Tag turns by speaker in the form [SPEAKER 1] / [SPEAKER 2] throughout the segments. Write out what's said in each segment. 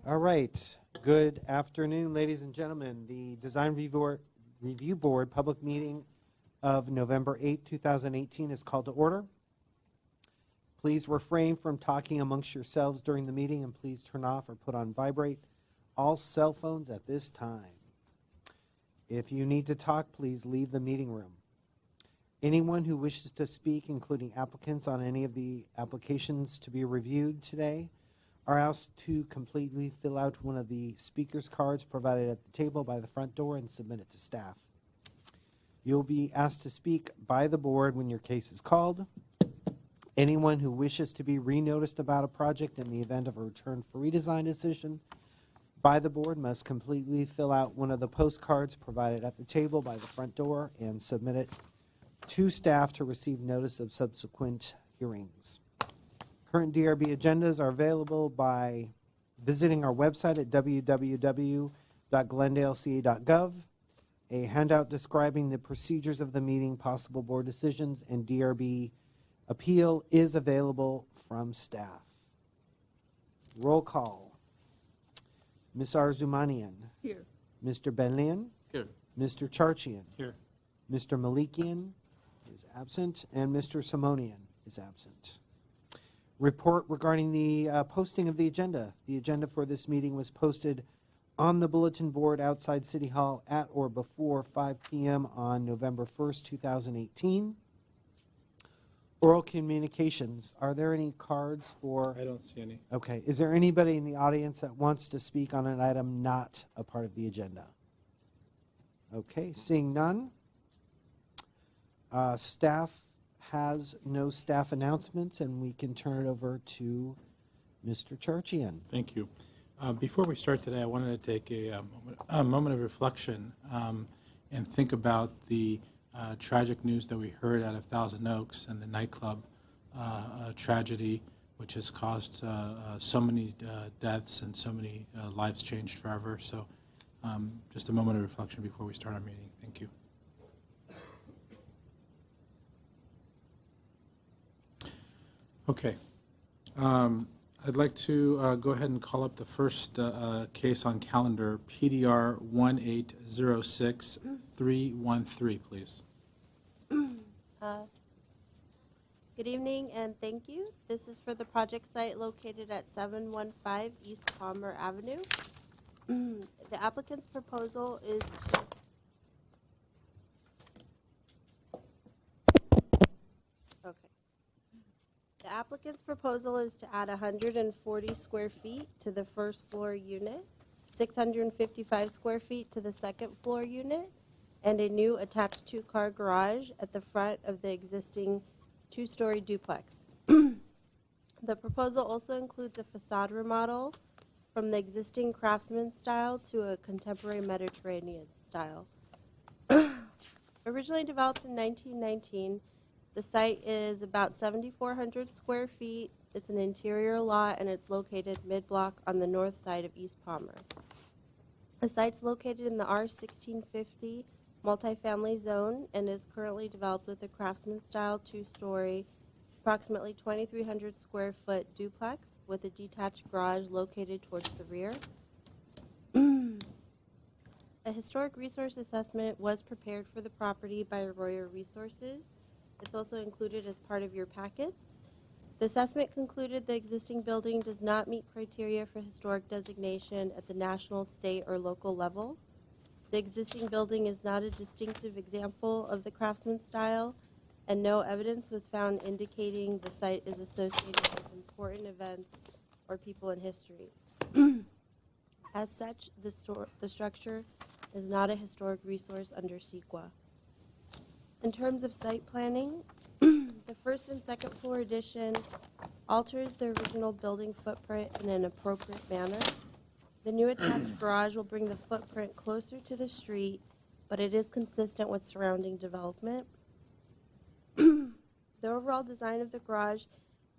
[SPEAKER 1] All right. Good afternoon, ladies and gentlemen. The Design Review Board public meeting of November 8, 2018 is called to order. Please refrain from talking amongst yourselves during the meeting, and please turn off or put on vibrate all cell phones at this time. If you need to talk, please leave the meeting room. Anyone who wishes to speak, including applicants on any of the applications to be reviewed today, are asked to completely fill out one of the speaker's cards provided at the table by the front door and submit it to staff. You'll be asked to speak by the board when your case is called. Anyone who wishes to be re-noticed about a project in the event of a return for redesign decision by the board must completely fill out one of the postcards provided at the table by the front door and submit it to staff to receive notice of subsequent hearings. Current DRB agendas are available by visiting our website at www.glendaleca.gov. A handout describing the procedures of the meeting, possible board decisions, and DRB appeal is available from staff. Roll call. Ms. Arzumanian.
[SPEAKER 2] Here.
[SPEAKER 1] Mr. Benlian.
[SPEAKER 3] Here.
[SPEAKER 1] Mr. Charchian.
[SPEAKER 3] Here.
[SPEAKER 1] Mr. Malikian is absent, and Mr. Simonian is absent. Report regarding the posting of the agenda. The agenda for this meeting was posted on the bulletin board outside City Hall at or before 5 p.m. on November 1st, 2018. Oral communications. Are there any cards for?
[SPEAKER 3] I don't see any.
[SPEAKER 1] Okay. Is there anybody in the audience that wants to speak on an item not a part of the agenda? Okay. Seeing none. Staff has no staff announcements, and we can turn it over to Mr. Charchian.
[SPEAKER 3] Thank you. Before we start today, I wanted to take a moment of reflection and think about the tragic news that we heard out of Thousand Oaks and the nightclub tragedy, which has caused so many deaths and so many lives changed forever. So just a moment of reflection before we start our meeting. Thank you. Okay. I'd like to go ahead and call up the first case on calendar, PDR 1806313, please.
[SPEAKER 4] Good evening and thank you. This is for the project site located at 715 East Palmer Avenue. The applicant's proposal is to The applicant's proposal is to add 140 square feet to the first floor unit, 655 square feet to the second floor unit, and a new attached two-car garage at the front of the existing two-story duplex. The proposal also includes a facade remodel from the existing craftsman style to a contemporary Mediterranean style. Originally developed in 1919, the site is about 7,400 square feet. It's an interior lot, and it's located mid-block on the north side of East Palmer. The site's located in the R1650 multifamily zone and is currently developed with a craftsman-style two-story, approximately 2,300 square foot duplex with a detached garage located towards the rear. A historic resource assessment was prepared for the property by Arroyo Resources. It's also included as part of your packets. The assessment concluded the existing building does not meet criteria for historic designation at the national, state, or local level. The existing building is not a distinctive example of the craftsman style, and no evidence was found indicating the site is associated with important events or people in history. As such, the structure is not a historic resource under CEQA. In terms of site planning, the first and second floor addition alters the original building footprint in an appropriate manner. The new attached garage will bring the footprint closer to the street, but it is consistent with surrounding development. The overall design of the garage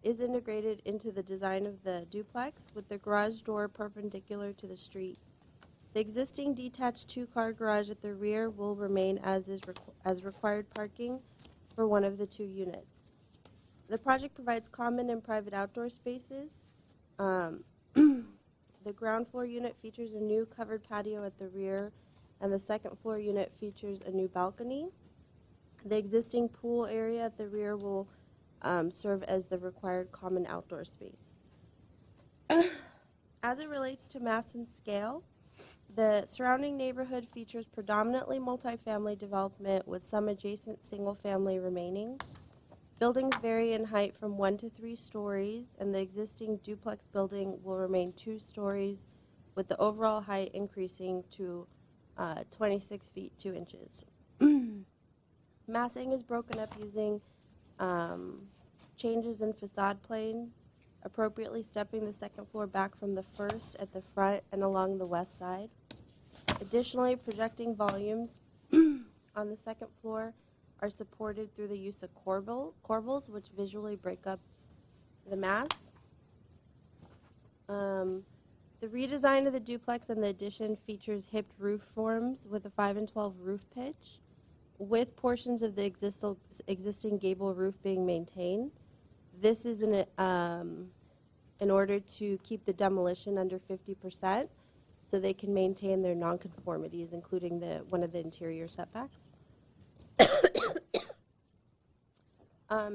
[SPEAKER 4] is integrated into the design of the duplex, with the garage door perpendicular to the street. The existing detached two-car garage at the rear will remain as required parking for one of the two units. The project provides common and private outdoor spaces. The ground floor unit features a new covered patio at the rear, and the second floor unit features a new balcony. The existing pool area at the rear will serve as the required common outdoor space. As it relates to mass and scale, the surrounding neighborhood features predominantly multifamily development with some adjacent single-family remaining. Buildings vary in height from 1 to 3 stories, and the existing duplex building will remain 2 stories, with the overall height increasing to 26 feet 2 inches. Massing is broken up using changes in facade planes, appropriately stepping the second floor back from the first at the front and along the west side. Additionally, projecting volumes on the second floor are supported through the use of corbels, which visually break up the mass. The redesign of the duplex and the addition features hipped roof forms with a 5 and 12 roof pitch, with portions of the existing gable roof being maintained. This is in order to keep the demolition under 50%, so they can maintain their nonconformities, including one of the interior setbacks.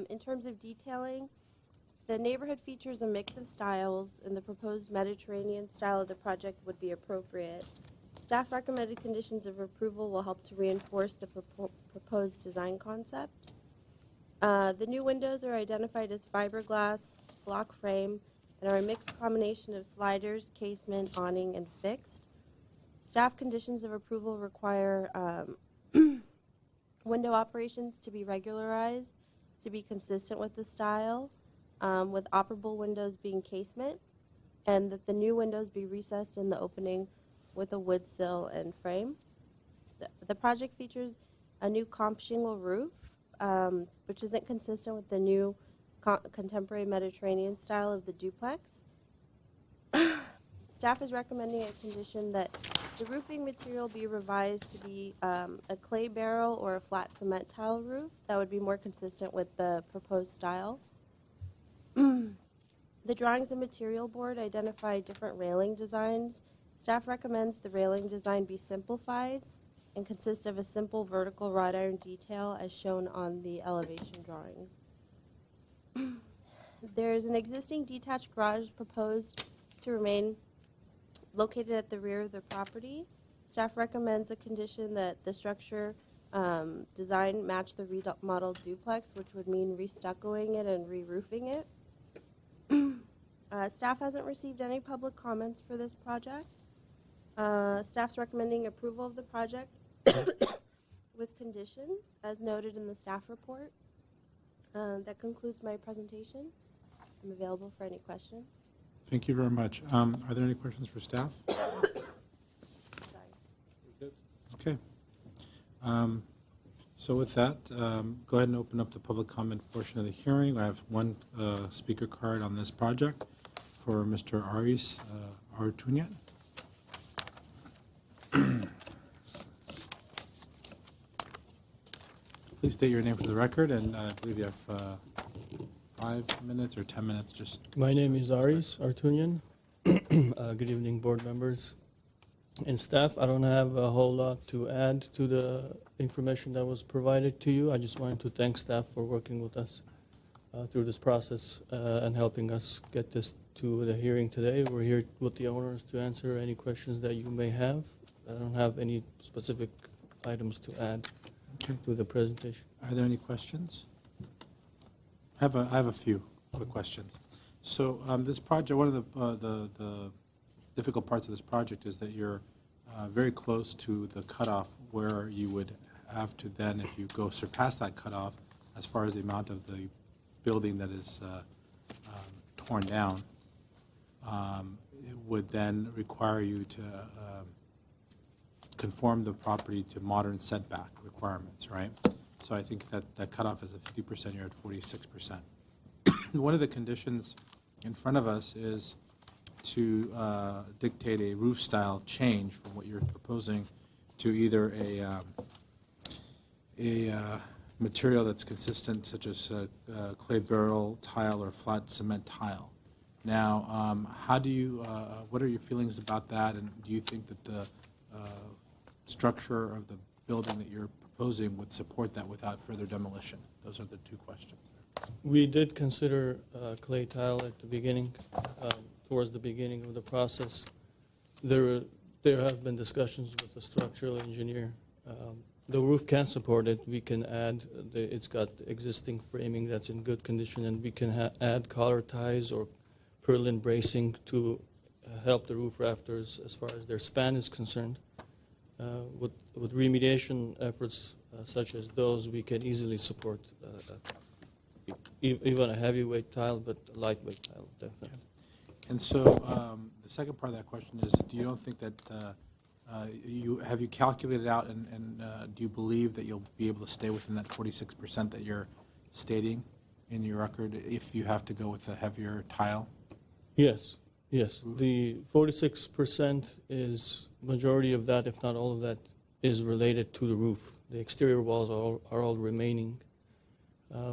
[SPEAKER 4] In terms of detailing, the neighborhood features a mix of styles, and the proposed Mediterranean style of the project would be appropriate. Staff recommended conditions of approval will help to reinforce the proposed design concept. The new windows are identified as fiberglass, block frame, and are a mixed combination of sliders, casement, awning, and fixed. Staff conditions of approval require window operations to be regularized to be consistent with the style, with operable windows being casement, and that the new windows be recessed in the opening with a wood sill and frame. The project features a new comp shingle roof, which isn't consistent with the new contemporary Mediterranean style of the duplex. Staff is recommending a condition that the roofing material be revised to be a clay barrel or a flat cement tile roof that would be more consistent with the proposed style. The drawings and material board identify different railing designs. Staff recommends the railing design be simplified and consist of a simple vertical wrought iron detail as shown on the elevation drawings. There's an existing detached garage proposed to remain located at the rear of the property. Staff recommends a condition that the structure design match the remodeled duplex, which would mean restuccoing it and re-roofing it. Staff hasn't received any public comments for this project. Staff's recommending approval of the project with conditions as noted in the staff report. That concludes my presentation. I'm available for any questions.
[SPEAKER 3] Thank you very much. Are there any questions for staff?
[SPEAKER 4] Sorry.
[SPEAKER 3] Okay. So with that, go ahead and open up the public comment portion of the hearing. I have one speaker card on this project for Mr. Aris Artunian. Please state your name for the record, and I believe you have 5 minutes or 10 minutes. Just
[SPEAKER 2] My name is Aris Artunian. Good evening, board members and staff. I don't have a whole lot to add to the information that was provided to you. I just wanted to thank staff for working with us through this process and helping us get this to the hearing today. We're here with the owners to answer any questions that you may have. I don't have any specific items to add to the presentation.
[SPEAKER 3] Are there any questions? I have a few quick questions. So this project, one of the difficult parts of this project is that you're very close to the cutoff where you would have to then, if you go surpass that cutoff, as far as the amount of the building that is torn down, it would then require you to conform the property to modern setback requirements, right? So I think that that cutoff is at 50%, you're at 46%. One of the conditions in front of us is to dictate a roof style change from what you're proposing to either a material that's consistent, such as clay barrel tile or flat cement tile. Now, how do you, what are your feelings about that, and do you think that the structure of the building that you're proposing would support that without further demolition? Those are the two questions.
[SPEAKER 2] We did consider clay tile at the beginning, towards the beginning of the process. There have been discussions with the structural engineer. The roof can support it. We can add, it's got existing framing that's in good condition, and we can add collar ties or purlin bracing to help the roof rafters as far as their span is concerned. With remediation efforts such as those, we can easily support even a heavyweight tile, but a lightweight tile, definitely.
[SPEAKER 3] And so the second part of that question is, do you don't think that have you calculated out and do you believe that you'll be able to stay within that 46% that you're stating in your record if you have to go with a heavier tile?
[SPEAKER 2] Yes, yes. The 46% is majority of that, if not all of that, is related to the roof. The exterior walls are all remaining.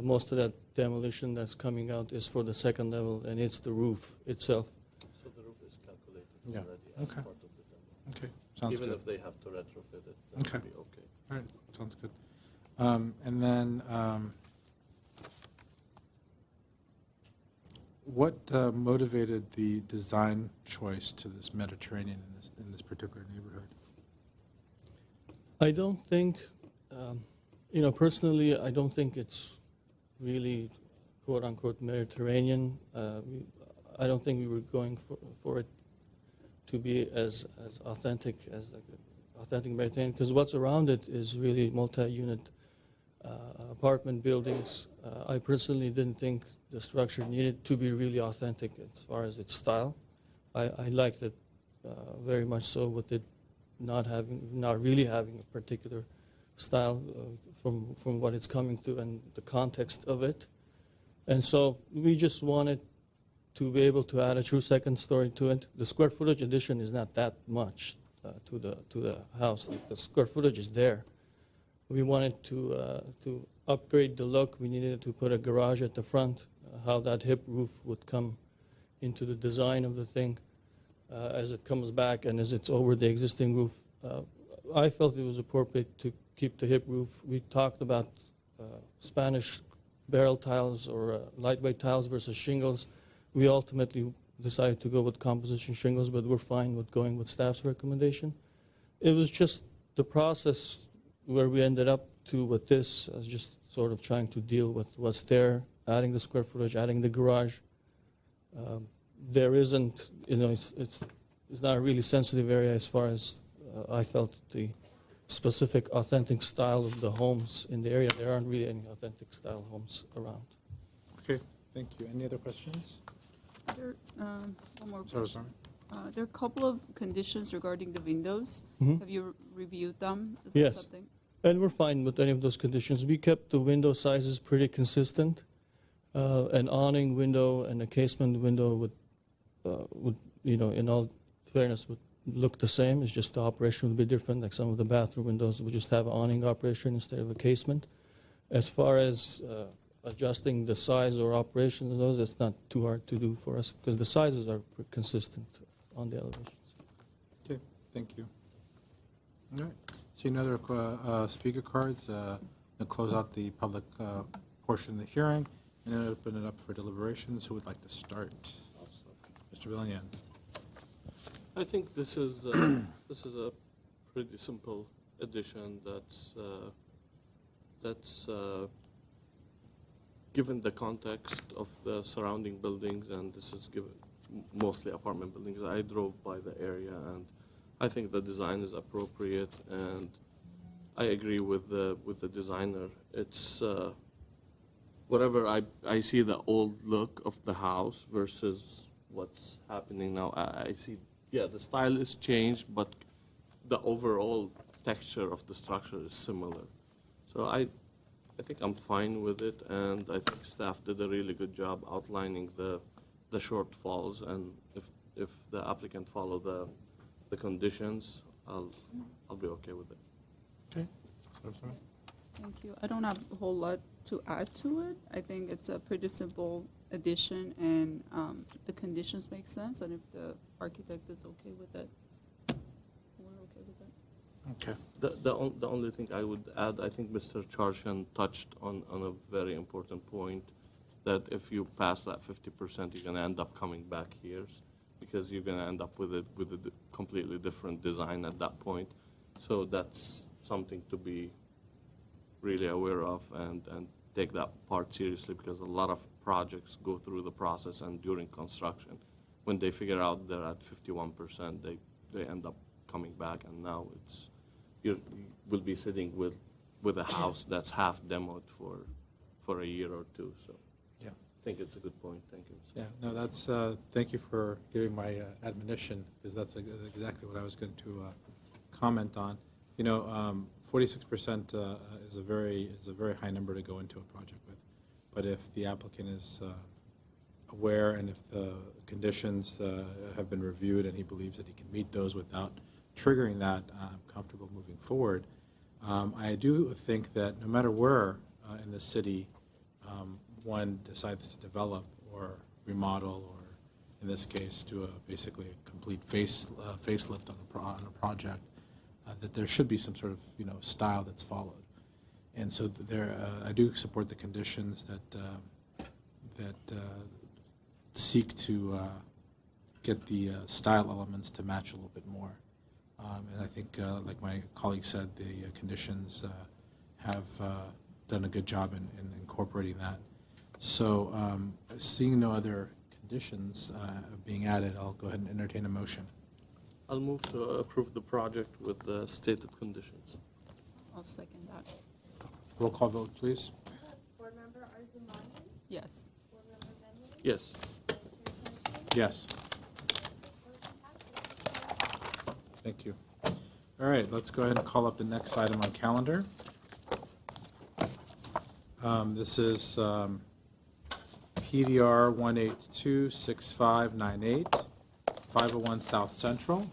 [SPEAKER 2] Most of that demolition that's coming out is for the second level, and it's the roof itself.
[SPEAKER 5] So the roof is calculated
[SPEAKER 3] Yeah.
[SPEAKER 5] already as
[SPEAKER 3] Okay.
[SPEAKER 5] part of the demo.
[SPEAKER 3] Okay, sounds
[SPEAKER 5] Even
[SPEAKER 3] good.
[SPEAKER 5] if they have to retrofit it, that
[SPEAKER 3] Okay.
[SPEAKER 5] would be okay.
[SPEAKER 3] All right, sounds good. And then, what motivated the design choice to this Mediterranean in this particular neighborhood?
[SPEAKER 2] I don't think, personally, I don't think it's really quote-unquote Mediterranean. I don't think we were going for it to be as authentic as like authentic Mediterranean, because what's around it is really multi-unit apartment buildings. I personally didn't think the structure needed to be really authentic as far as its style. I liked it very much so, with it not really having a particular style from what it's coming to and the context of it. And so we just wanted to be able to add a true second story to it. The square footage addition is not that much to the house. The square footage is there. We wanted to upgrade the look. We needed to put a garage at the front. How that hip roof would come into the design of the thing as it comes back and as it's over the existing roof. I felt it was appropriate to keep the hip roof. We talked about Spanish barrel tiles or lightweight tiles versus shingles. We ultimately decided to go with composition shingles, but we're fine with going with staff's recommendation. It was just the process where we ended up to with this, as just sort of trying to deal with what's there, adding the square footage, adding the garage. There isn't, it's not a really sensitive area as far as I felt the specific authentic style of the homes in the area. There aren't really any authentic style homes around.
[SPEAKER 3] Okay, thank you. Any other questions?
[SPEAKER 6] One more
[SPEAKER 3] Sorry,
[SPEAKER 6] question. There are a couple of conditions regarding the windows.
[SPEAKER 2] Mhm.
[SPEAKER 6] Have you reviewed them? Is
[SPEAKER 2] Yes.
[SPEAKER 6] that something?
[SPEAKER 2] And we're fine with any of those conditions. We kept the window sizes pretty consistent. An awning window and a casement window would, in all fairness, would look the same. It's just the operation would be different. Like some of the bathroom windows would just have awning operation instead of a casement. As far as adjusting the size or operation of those, it's not too hard to do for us because the sizes are consistent on the elevations.
[SPEAKER 3] Okay, thank you. All right. See no other speaker cards. We'll close out the public portion of the hearing and then open it up for deliberations. Who would like to start? Mr. Villan.
[SPEAKER 5] I think this is a pretty simple addition that's given the context of the surrounding buildings, and this is given mostly apartment buildings. I drove by the area, and I think the design is appropriate, and I agree with the designer. It's whatever I see the old look of the house versus what's happening now. I see, yeah, the style is changed, but the overall texture of the structure is similar. So I think I'm fine with it, and I think staff did a really good job outlining the shortfalls, and if the applicant follow the conditions, I'll be okay with it.
[SPEAKER 3] Okay. Sorry.
[SPEAKER 6] Thank you. I don't have a whole lot to add to it. I think it's a pretty simple addition, and the conditions make sense, and if the architect is okay with it, we're okay with it.
[SPEAKER 3] Okay.
[SPEAKER 5] The only thing I would add, I think Mr. Charshan touched on a very important point, that if you pass that 50%, you're going to end up coming back here because you're going to end up with a completely different design at that point. So that's something to be really aware of and take that part seriously, because a lot of projects go through the process, and during construction, when they figure out they're at 51%, they end up coming back, and now you will be sitting with a house that's half demoed for a year or two. So
[SPEAKER 3] Yeah.
[SPEAKER 5] I think it's a good point. Thank you.
[SPEAKER 3] Yeah, no, that's, thank you for giving my admonition, because that's exactly what I was going to comment on. 46% is a very high number to go into a project with. But if the applicant is aware, and if the conditions have been reviewed and he believes that he can meet those without triggering that, I'm comfortable moving forward. I do think that no matter where in the city one decides to develop or remodel, or in this case do basically a complete facelift on a project, that there should be some sort of style that's followed. And so I do support the conditions that seek to get the style elements to match a little bit more. And I think, like my colleague said, the conditions have done a good job in incorporating that. So seeing no other conditions being added, I'll go ahead and entertain a motion.
[SPEAKER 5] I'll move to approve the project with the stated conditions.
[SPEAKER 6] I'll second that.
[SPEAKER 3] Roll call vote, please.
[SPEAKER 4] Board Member Arzumani?
[SPEAKER 6] Yes.
[SPEAKER 4] Board Member Bentley?
[SPEAKER 5] Yes.
[SPEAKER 3] Yes. Thank you. All right, let's go ahead and call up the next item on calendar. This is PDR 1826598, 501 South Central.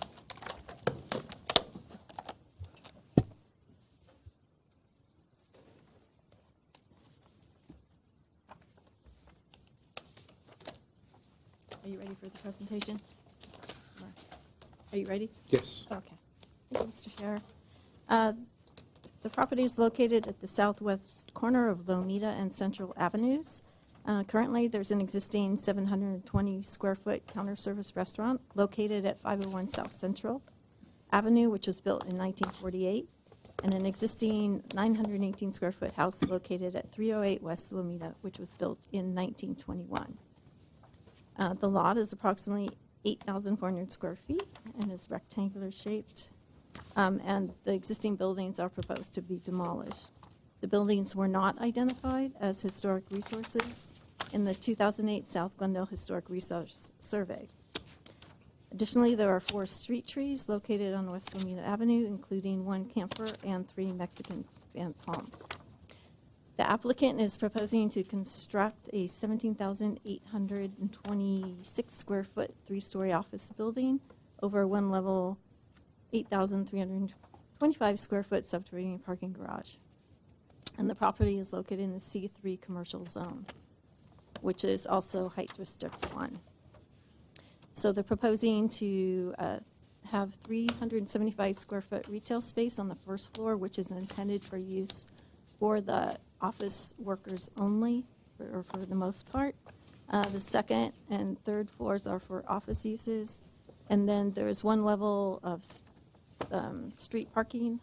[SPEAKER 7] Are you ready for the presentation? Are you ready?
[SPEAKER 3] Yes.
[SPEAKER 7] Okay. Thank you, Mr. Chair. The property is located at the southwest corner of Lomita and Central Avenues. Currently, there's an existing 720 square foot counter service restaurant located at 501 South Central Avenue, which was built in 1948, and an existing 918 square foot house located at 308 West Lomita, which was built in 1921. The lot is approximately 8,400 square feet and is rectangular shaped, and the existing buildings are proposed to be demolished. The buildings were not identified as historic resources in the 2008 South Glendale Historic Resource Survey. Additionally, there are 4 street trees located on West Lomita Avenue, including 1 camphor and 3 Mexican fan palms. The applicant is proposing to construct a 17,826 square foot 3-story office building over one level 8,325 square foot subterranean parking garage. And the property is located in the C3 commercial zone, which is also Height District 1. So they're proposing to have 375 square foot retail space on the first floor, which is intended for use for the office workers only, or for the most part. The second and third floors are for office uses. And then there's one level of street parking,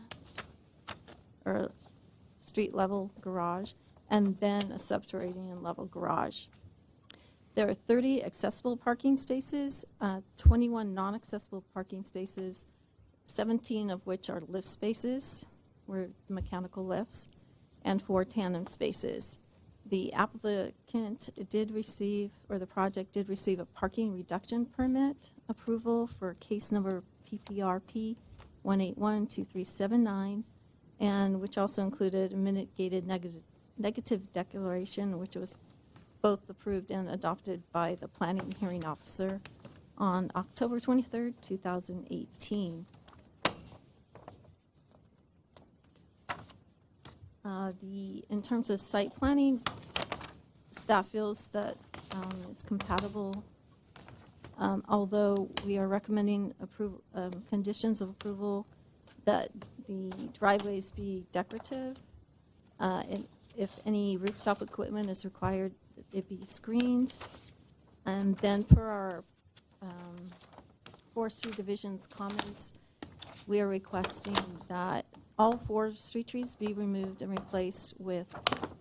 [SPEAKER 7] or street level garage, and then a subterranean level garage. There are 30 accessible parking spaces, 21 non-accessible parking spaces, 17 of which are lift spaces, or mechanical lifts, and 4 tandem spaces. The applicant did receive, or the project did receive, a parking reduction permit approval for case number PPRP 1812379, and which also included a mitigated negative declaration, which was both approved and adopted by the planning hearing officer on October 23rd, 2018. In terms of site planning, staff feels that it's compatible, although we are recommending conditions of approval that the driveways be decorative. And if any rooftop equipment is required, it be screened. And then per our Forestry Division's comments, we are requesting that all forestry trees be removed and replaced with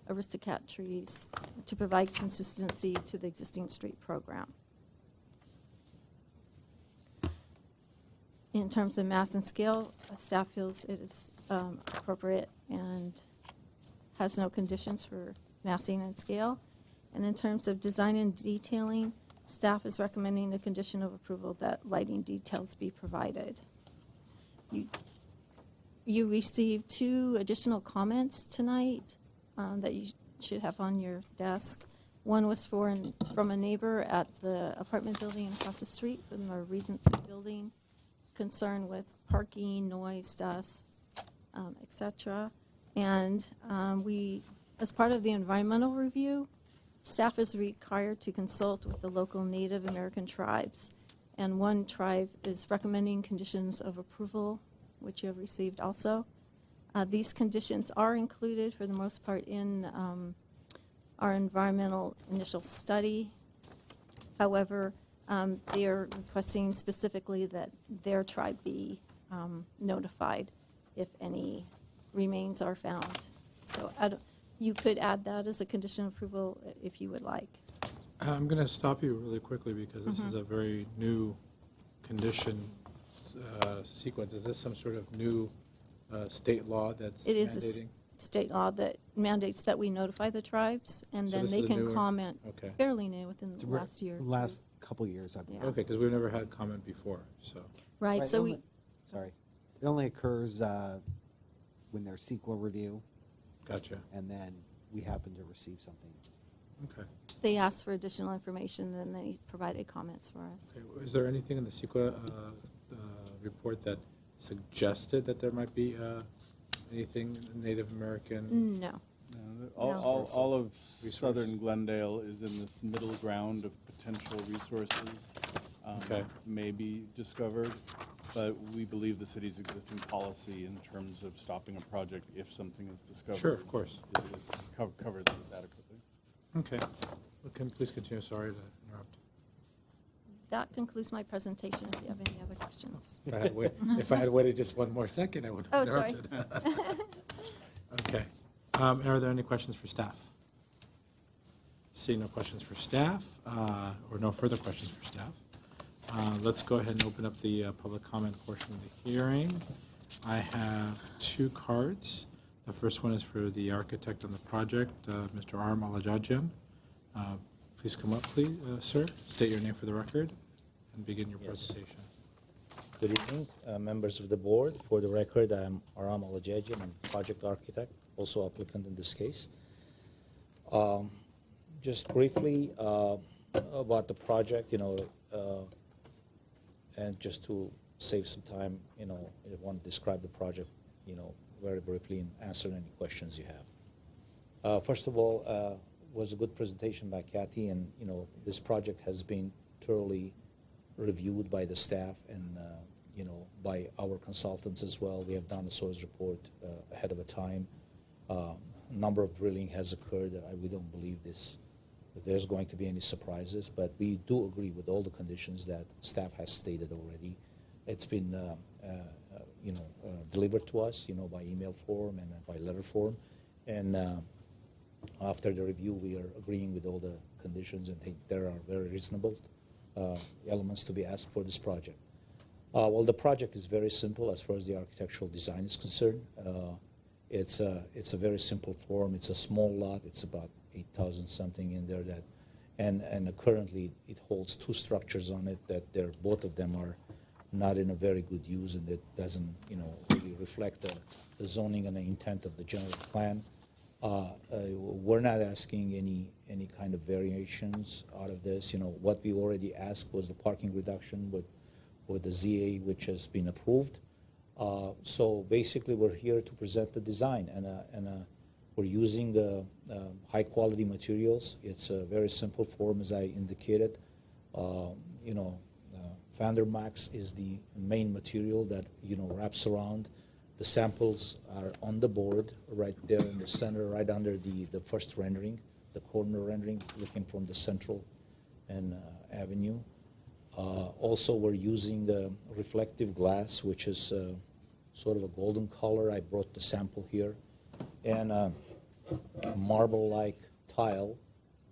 [SPEAKER 7] Aristocat trees to provide consistency to the existing street program. In terms of mass and scale, staff feels it is appropriate and has no conditions for massing and scale. And in terms of design and detailing, staff is recommending a condition of approval that lighting details be provided. You received 2 additional comments tonight that you should have on your desk. One was from a neighbor at the apartment building across the street from the Regency building, concerned with parking, noise, dust, etc. And as part of the environmental review, staff is required to consult with the local Native American tribes. And one tribe is recommending conditions of approval, which you have received also. These conditions are included for the most part in our environmental initial study. However, they are requesting specifically that their tribe be notified if any remains are found. So you could add that as a condition of approval if you would like.
[SPEAKER 3] I'm going to stop you really quickly because this is a very new condition sequence. Is this some sort of new state law that's
[SPEAKER 7] It is
[SPEAKER 3] mandating?
[SPEAKER 7] a state law that mandates that we notify the tribes, and
[SPEAKER 3] So
[SPEAKER 7] then
[SPEAKER 3] this
[SPEAKER 7] they
[SPEAKER 3] is a
[SPEAKER 7] can
[SPEAKER 3] newer-
[SPEAKER 7] comment
[SPEAKER 3] Okay.
[SPEAKER 7] fairly new within the last year. or two.
[SPEAKER 1] Last couple years, I believe.
[SPEAKER 7] Yeah.
[SPEAKER 3] Okay, because we've never had comment before, so.
[SPEAKER 7] Right,
[SPEAKER 1] Right,
[SPEAKER 7] so
[SPEAKER 1] only- Sorry. It only occurs when there's sequel review,
[SPEAKER 3] Gotcha.
[SPEAKER 1] and then we happen to receive something.
[SPEAKER 3] Okay.
[SPEAKER 7] they asked for additional information, and they provided comments for us.
[SPEAKER 3] Okay. Is there anything in the CEQA report that suggested that there might be anything Native American?
[SPEAKER 7] No.
[SPEAKER 8] All of southern Glendale is in this middle ground of potential resources
[SPEAKER 3] Okay.
[SPEAKER 8] may be discovered, but we believe the city's existing policy in terms of stopping a project if something is discovered.
[SPEAKER 3] Sure, of course.
[SPEAKER 8] Covers this adequately.
[SPEAKER 3] Okay. Please continue. Sorry to interrupt.
[SPEAKER 7] That concludes my presentation. If you have any other questions.
[SPEAKER 3] If I had waited just one more second, I would
[SPEAKER 7] Oh,
[SPEAKER 3] have
[SPEAKER 7] sorry.
[SPEAKER 3] interrupted. Okay. And are there any questions for staff? Seeing no questions for staff, or no further questions for staff, let's go ahead and open up the public comment portion of the hearing. I have 2 cards. The first one is for the architect on the project, Mr. R. Malajajian. Please come up, please, sir. State your name for the record and begin your presentation.
[SPEAKER 9] Good evening, members of the board. For the record, I'm Aram Alajajian. I'm project architect, also applicant in this case. Just briefly about the project, and just to save some time, I want to describe the project, very briefly and answer any questions you have. First of all, was a good presentation by Kathy, and this project has been thoroughly reviewed by the staff and by our consultants as well. We have done a source report ahead of a time. A number of drilling has occurred. We don't believe that there's going to be any surprises, but we do agree with all the conditions that staff has stated already. It's been delivered to us, by email form and by letter form, and after the review, we are agreeing with all the conditions and think there are very reasonable elements to be asked for this project. Well, the project is very simple as far as the architectural design is concerned. It's a very simple form. It's a small lot. It's about 8,000 something in there. And currently it holds 2 structures on it that both of them are not in a very good use, and it doesn't really reflect the zoning and the intent of the general plan. We're not asking any kind of variations out of this. What we already asked was the parking reduction with the ZA, which has been approved. So basically, we're here to present the design and We're using high-quality materials. It's a very simple form, as I indicated. You know, Vandermax is the main material that, you know, wraps around. The samples are on the board right there in the center, right under the first rendering, the corner rendering, looking from the central and avenue. Also, we're using reflective glass, which is sort of a golden color. I brought the sample here. And marble-like tile,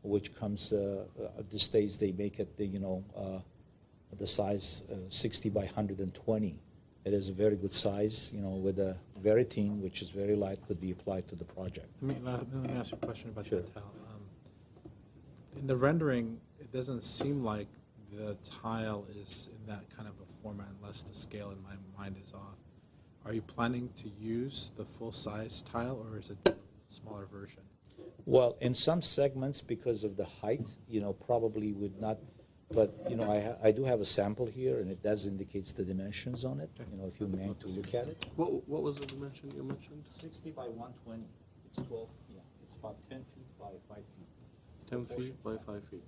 [SPEAKER 9] which comes, at this stage, they make it, you know, the size 60 by 120. It is a very good size, you know, with a Veritine, which is very light, could be applied to the project.
[SPEAKER 3] Let me ask you a question about
[SPEAKER 9] Sure.
[SPEAKER 3] that tile. In the rendering, it doesn't seem like the tile is in that kind of a format unless the scale in my mind is off. Are you planning to use the full-size tile, or is it the smaller version?
[SPEAKER 9] Well, in some segments, because of the height, you know, probably would not, but, you know, I do have a sample here, and it does indicates the dimensions on it, you know, if you meant to look at it.
[SPEAKER 5] What was the dimension you mentioned?
[SPEAKER 9] 60 by 120. It's 12, yeah, it's about 10 feet by 5 feet.
[SPEAKER 5] 10 feet by 5 feet.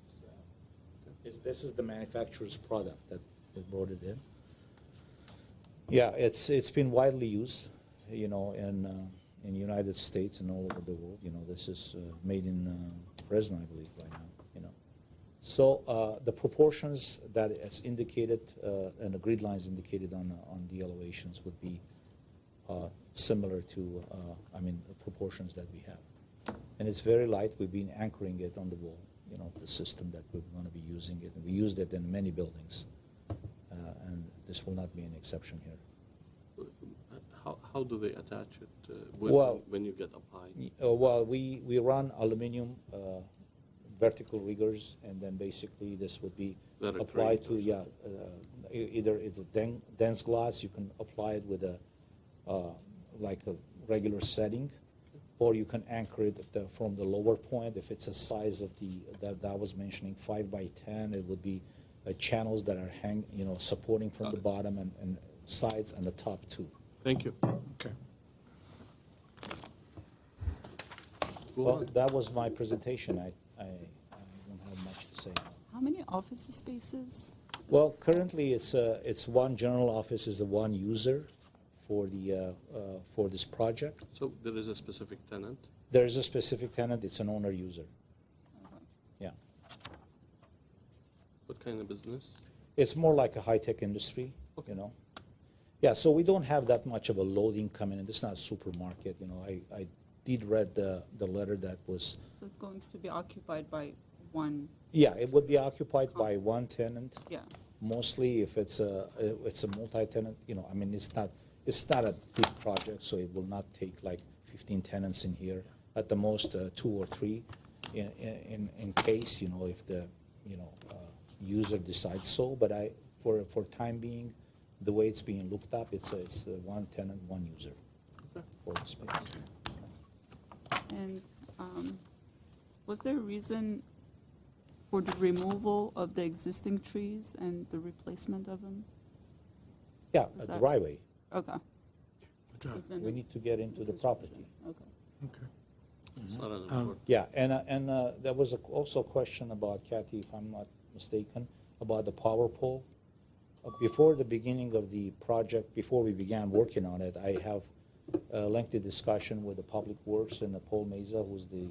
[SPEAKER 9] This is the manufacturer's product that they brought it in. Yeah, it's been widely used, you know, in United States and all over the world. You know, this is made in Fresno, I believe, right now. You know, so the proportions that is indicated and the grid lines indicated on the elevations would be similar to, I mean, the proportions that we have. And it's very light. We've been anchoring it on the wall. You know, the system that we're going to be using it. And we used it in many buildings, and this will not be an exception here.
[SPEAKER 5] How do they attach it when you get up high?
[SPEAKER 9] Well, we run aluminum vertical riggers, and then basically this would be
[SPEAKER 5] That are
[SPEAKER 9] applied to,
[SPEAKER 5] trained or
[SPEAKER 9] either it's a dense glass, you can apply it with a like a regular setting, or you can anchor it from the lower point. If it's a size of that I was mentioning, 5 by 10, it would be channels that are supporting from the bottom and sides and the top too.
[SPEAKER 5] Thank you.
[SPEAKER 3] Okay.
[SPEAKER 9] Well, that was my presentation. I don't have much to say now.
[SPEAKER 6] How many office spaces?
[SPEAKER 9] Well, currently it's one general office is a one user for this project.
[SPEAKER 5] So there is a specific tenant?
[SPEAKER 9] There is a specific tenant. It's an owner user. Yeah.
[SPEAKER 5] What kind of business?
[SPEAKER 9] It's more like a high-tech industry, you know. Yeah, so we don't have that much of a loading coming in. It's not a supermarket, you know. I did read the letter that was.
[SPEAKER 6] So it's going to be occupied by one?
[SPEAKER 9] Yeah, it would be occupied by one tenant.
[SPEAKER 6] Yeah.
[SPEAKER 9] Mostly if it's a multi-tenant, you know, I mean, it's not a big project, so it will not take like 15 tenants in here. At the most, 2 or 3 in case, you know, if the, user decides so. But for time being, the way it's being looked up, it's one tenant, one user for the space.
[SPEAKER 6] And was there a reason for the removal of the existing trees and the replacement of them?
[SPEAKER 9] Yeah,
[SPEAKER 6] Is
[SPEAKER 9] a
[SPEAKER 6] that-
[SPEAKER 9] driveway.
[SPEAKER 6] Okay.
[SPEAKER 3] Good job.
[SPEAKER 6] So then
[SPEAKER 9] We need to get into the property.
[SPEAKER 6] Okay.
[SPEAKER 3] Okay.
[SPEAKER 5] It's not an important.
[SPEAKER 9] Yeah, and there was also a question about, Kathy, if I'm not mistaken, about the power pole. Before the beginning of the project, before we began working on it, I have a lengthy discussion with the Public Works and Paul Meza, who's the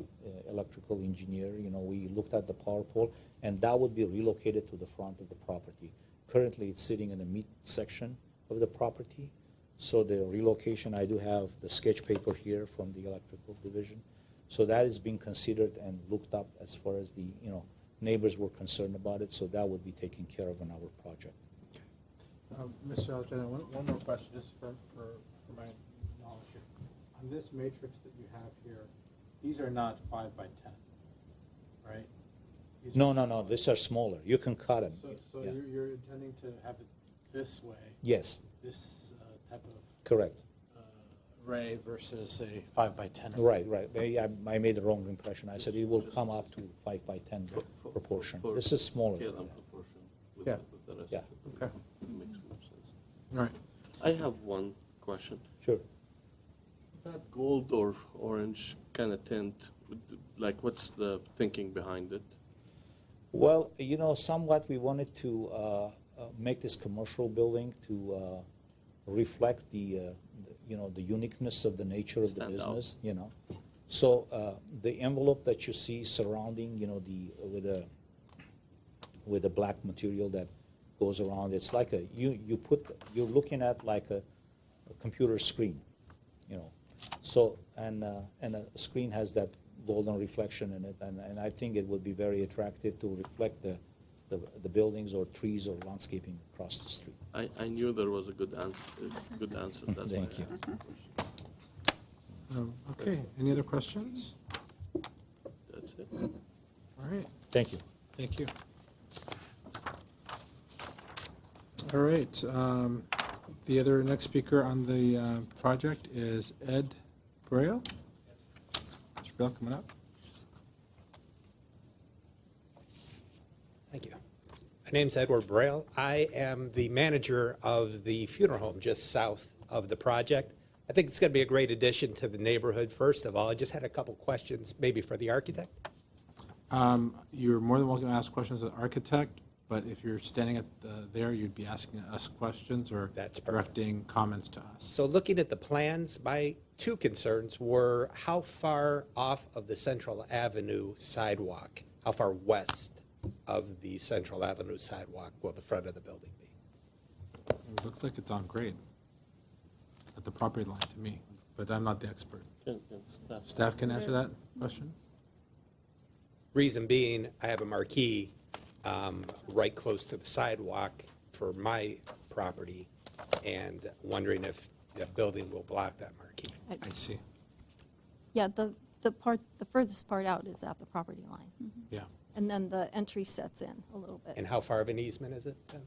[SPEAKER 9] electrical engineer. You know, we looked at the power pole, and that would be relocated to the front of the property. Currently, it's sitting in the midsection of the property. So the relocation, I do have the sketch paper here from the electrical division. So that is being considered and looked up as far as the, neighbors were concerned about it. So that would be taken care of in our project.
[SPEAKER 3] Mr. Alexander, one more question, just for my knowledge here. On this matrix that you have here, these are not 5 by 10, right? These
[SPEAKER 9] No,
[SPEAKER 3] are-
[SPEAKER 9] these are smaller. You can cut them.
[SPEAKER 3] So
[SPEAKER 9] Yeah.
[SPEAKER 3] you're intending to have it this way,
[SPEAKER 9] Yes,
[SPEAKER 3] this type of
[SPEAKER 9] correct.
[SPEAKER 3] array versus a 5 by 10?
[SPEAKER 9] Right. Maybe I made the wrong impression. I said it will come up to 5 by 10 proportion.
[SPEAKER 5] For
[SPEAKER 9] This is smaller.
[SPEAKER 5] Scale and proportion with
[SPEAKER 3] Yeah.
[SPEAKER 5] with the rest
[SPEAKER 9] Yeah.
[SPEAKER 5] of it.
[SPEAKER 3] Okay.
[SPEAKER 5] It makes more sense.
[SPEAKER 3] All right.
[SPEAKER 5] I have one question.
[SPEAKER 9] Sure.
[SPEAKER 5] That gold or orange kind of tint, like what's the thinking behind it?
[SPEAKER 9] Well, you know, somewhat we wanted to make this commercial building to reflect you know, the uniqueness of the nature of the
[SPEAKER 5] Stand out.
[SPEAKER 9] business, you know. So the envelope that you see surrounding, you know, with the black material that goes around, it's like you're looking at like a computer screen, you know. So and a screen has that golden reflection in it, and I think it would be very attractive to reflect the buildings or trees or landscaping across the street.
[SPEAKER 5] I knew there was a good answer. That's why
[SPEAKER 9] Thank you.
[SPEAKER 5] I asked the question.
[SPEAKER 3] Okay, any other questions?
[SPEAKER 5] That's it.
[SPEAKER 3] All right,
[SPEAKER 9] Thank you.
[SPEAKER 3] thank you. All right, the other next speaker on the project is Ed Braille. Mr. Braille, coming up.
[SPEAKER 10] Thank you. My name's Edward Braille. I am the manager of the funeral home just south of the project. I think it's going to be a great addition to the neighborhood. First of all, I just had a couple questions, maybe for the architect.
[SPEAKER 3] You're more than welcome to ask questions of the architect, but if you're standing at there, you'd be asking us questions or
[SPEAKER 10] That's perfect.
[SPEAKER 3] directing comments to us.
[SPEAKER 10] So looking at the plans, my two concerns were how far off of the Central Avenue sidewalk, how far west of the Central Avenue sidewalk will the front of the building be?
[SPEAKER 3] It looks like it's on grade at the property line to me, but I'm not the expert. Staff can answer that question?
[SPEAKER 10] Reason being, I have a marquee right close to the sidewalk for my property, and wondering if the building will block that marquee.
[SPEAKER 3] I see,
[SPEAKER 7] Yeah, the furthest part out is at the property line.
[SPEAKER 3] yeah.
[SPEAKER 7] And then the entry sets in a little bit.
[SPEAKER 10] And how far of an easement is it then?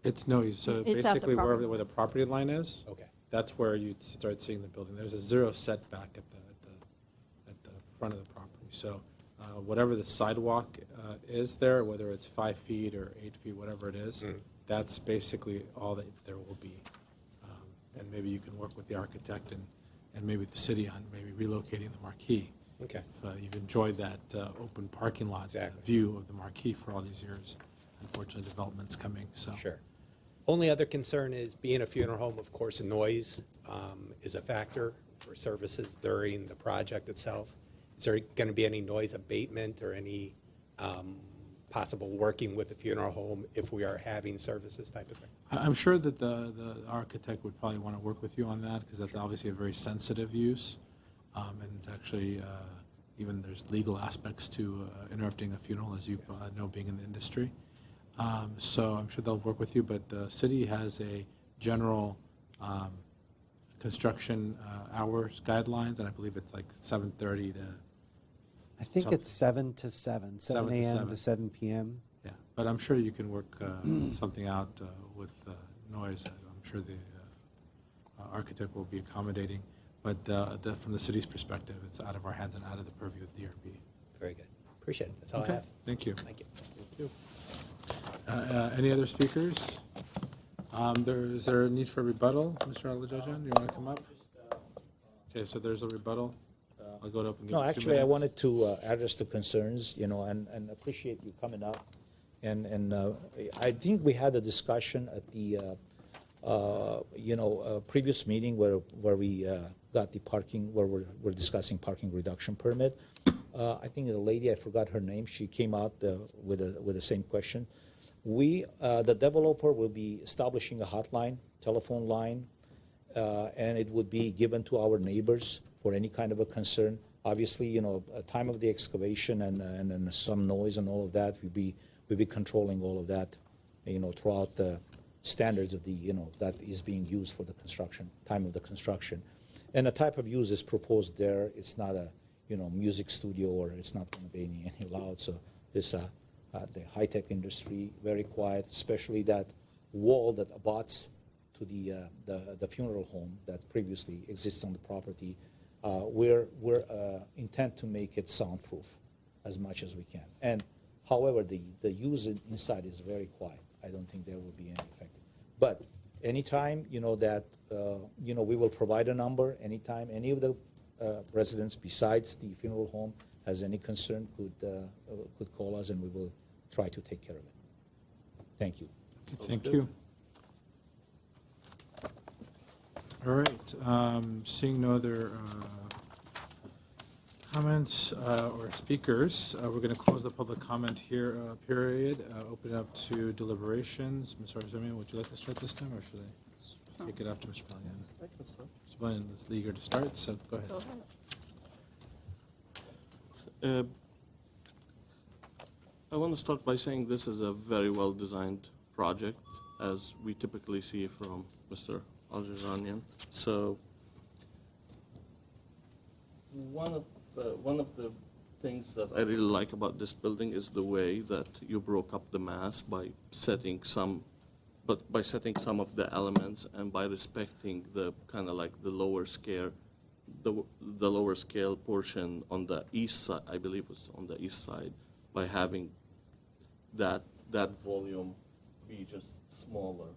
[SPEAKER 3] It's no, so
[SPEAKER 7] It's at the
[SPEAKER 3] basically
[SPEAKER 7] property.
[SPEAKER 3] where the property line is,
[SPEAKER 10] Okay.
[SPEAKER 3] that's where you'd start seeing the building. There's a zero setback at the front of the property. So whatever the sidewalk is there, whether it's 5 feet or 8 feet, whatever it is, that's basically all that there will be. And maybe you can work with the architect and maybe the city on maybe relocating the marquee.
[SPEAKER 10] Okay.
[SPEAKER 3] If you've enjoyed that open parking lot
[SPEAKER 10] Exactly.
[SPEAKER 3] view of the marquee for all these years. Unfortunately, development's coming, so.
[SPEAKER 10] Sure. Only other concern is, being a funeral home, of course, noise is a factor for services during the project itself. Is there going to be any noise abatement or any possible working with the funeral home if we are having services type of thing?
[SPEAKER 3] I'm sure that the architect would probably want to work with you on that, because that's obviously a very sensitive use. And it's actually, even there's legal aspects to interrupting a funeral, as you know, being in the industry. So I'm sure they'll work with you, but the city has a general construction hours guidelines, and I believe it's like 7:30 to,
[SPEAKER 1] I think
[SPEAKER 3] So-
[SPEAKER 1] it's 7 to 7, 7
[SPEAKER 3] to
[SPEAKER 1] a.m.
[SPEAKER 3] 7.
[SPEAKER 1] to 7 p.m.
[SPEAKER 3] yeah. But I'm sure you can work something out with noise. I'm sure the architect will be accommodating. But from the city's perspective, it's out of our hands and out of the purview of DRB.
[SPEAKER 10] Very good. Appreciate it. That's all I
[SPEAKER 3] Okay,
[SPEAKER 10] have.
[SPEAKER 3] thank you.
[SPEAKER 10] Thank you.
[SPEAKER 3] Any other speakers? Is there a need for rebuttal, Mr. Alajajan? You want to come up? Okay, so there's a rebuttal. I'll go up and give
[SPEAKER 9] No,
[SPEAKER 3] you 2
[SPEAKER 9] actually, I
[SPEAKER 3] minutes.
[SPEAKER 9] wanted to address the concerns, you know, and appreciate you coming up. And I think we had a discussion at the, previous meeting where we got the parking, where we're discussing parking reduction permit. I think the lady, I forgot her name, she came out with the same question. The developer will be establishing a hotline, telephone line, and it would be given to our neighbors for any kind of a concern. Obviously, you know, at time of the excavation and some noise and all of that, we'll be controlling all of that, you know, throughout the standards of the, you know, that is being used for the construction, time of the construction. And the type of use is proposed there. It's not a, you know, music studio, or it's not going to be any loud. So it's the high-tech industry, very quiet, especially that wall that abuts to the funeral home that previously exists on the property. We're intent to make it soundproof as much as we can. And however, the use inside is very quiet. I don't think there will be any effect. But anytime, that, we will provide a number. Anytime any of the residents besides the funeral home has any concern could call us, and we will try to take care of it. Thank you.
[SPEAKER 3] Thank you. All right, seeing no other comments or speakers, we're going to close the public comment here period, open it up to deliberations. Ms. Arzemian, would you like to start this time, or should I take it up to Mr. Paliano?
[SPEAKER 5] I can start.
[SPEAKER 3] Mr. Paliano is eager to start, so go ahead.
[SPEAKER 6] Go ahead.
[SPEAKER 5] I want to start by saying this is a very well-designed project, as we typically see from Mr. Al-Jiranian. So one of the things that I really like about this building is the way that you broke up the mass by setting some of the elements and by respecting the kind of like the lower scale portion on the east side. I believe it was on the east side, by having that volume be just smaller.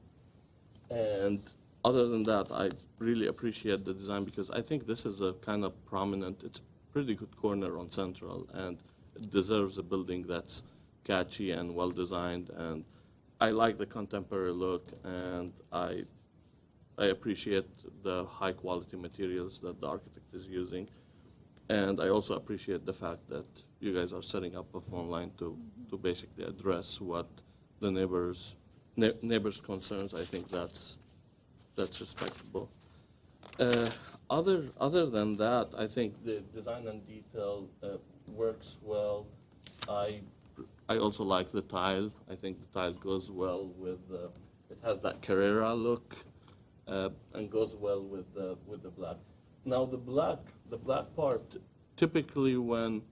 [SPEAKER 5] And other than that, I really appreciate the design, because I think this is a kind of prominent, it's a pretty good corner on Central, and it deserves a building that's catchy and well-designed. And I like the contemporary look, and I appreciate the high-quality materials that the architect is using. And I also appreciate the fact that you guys are setting up a phone line to basically address what the neighbors' concerns. I think that's respectable. Other than that, I think the design and detail works well. I also like the tile. I think the tile goes well with it has that Carrera look, and goes well with the black. Now the black part, typically when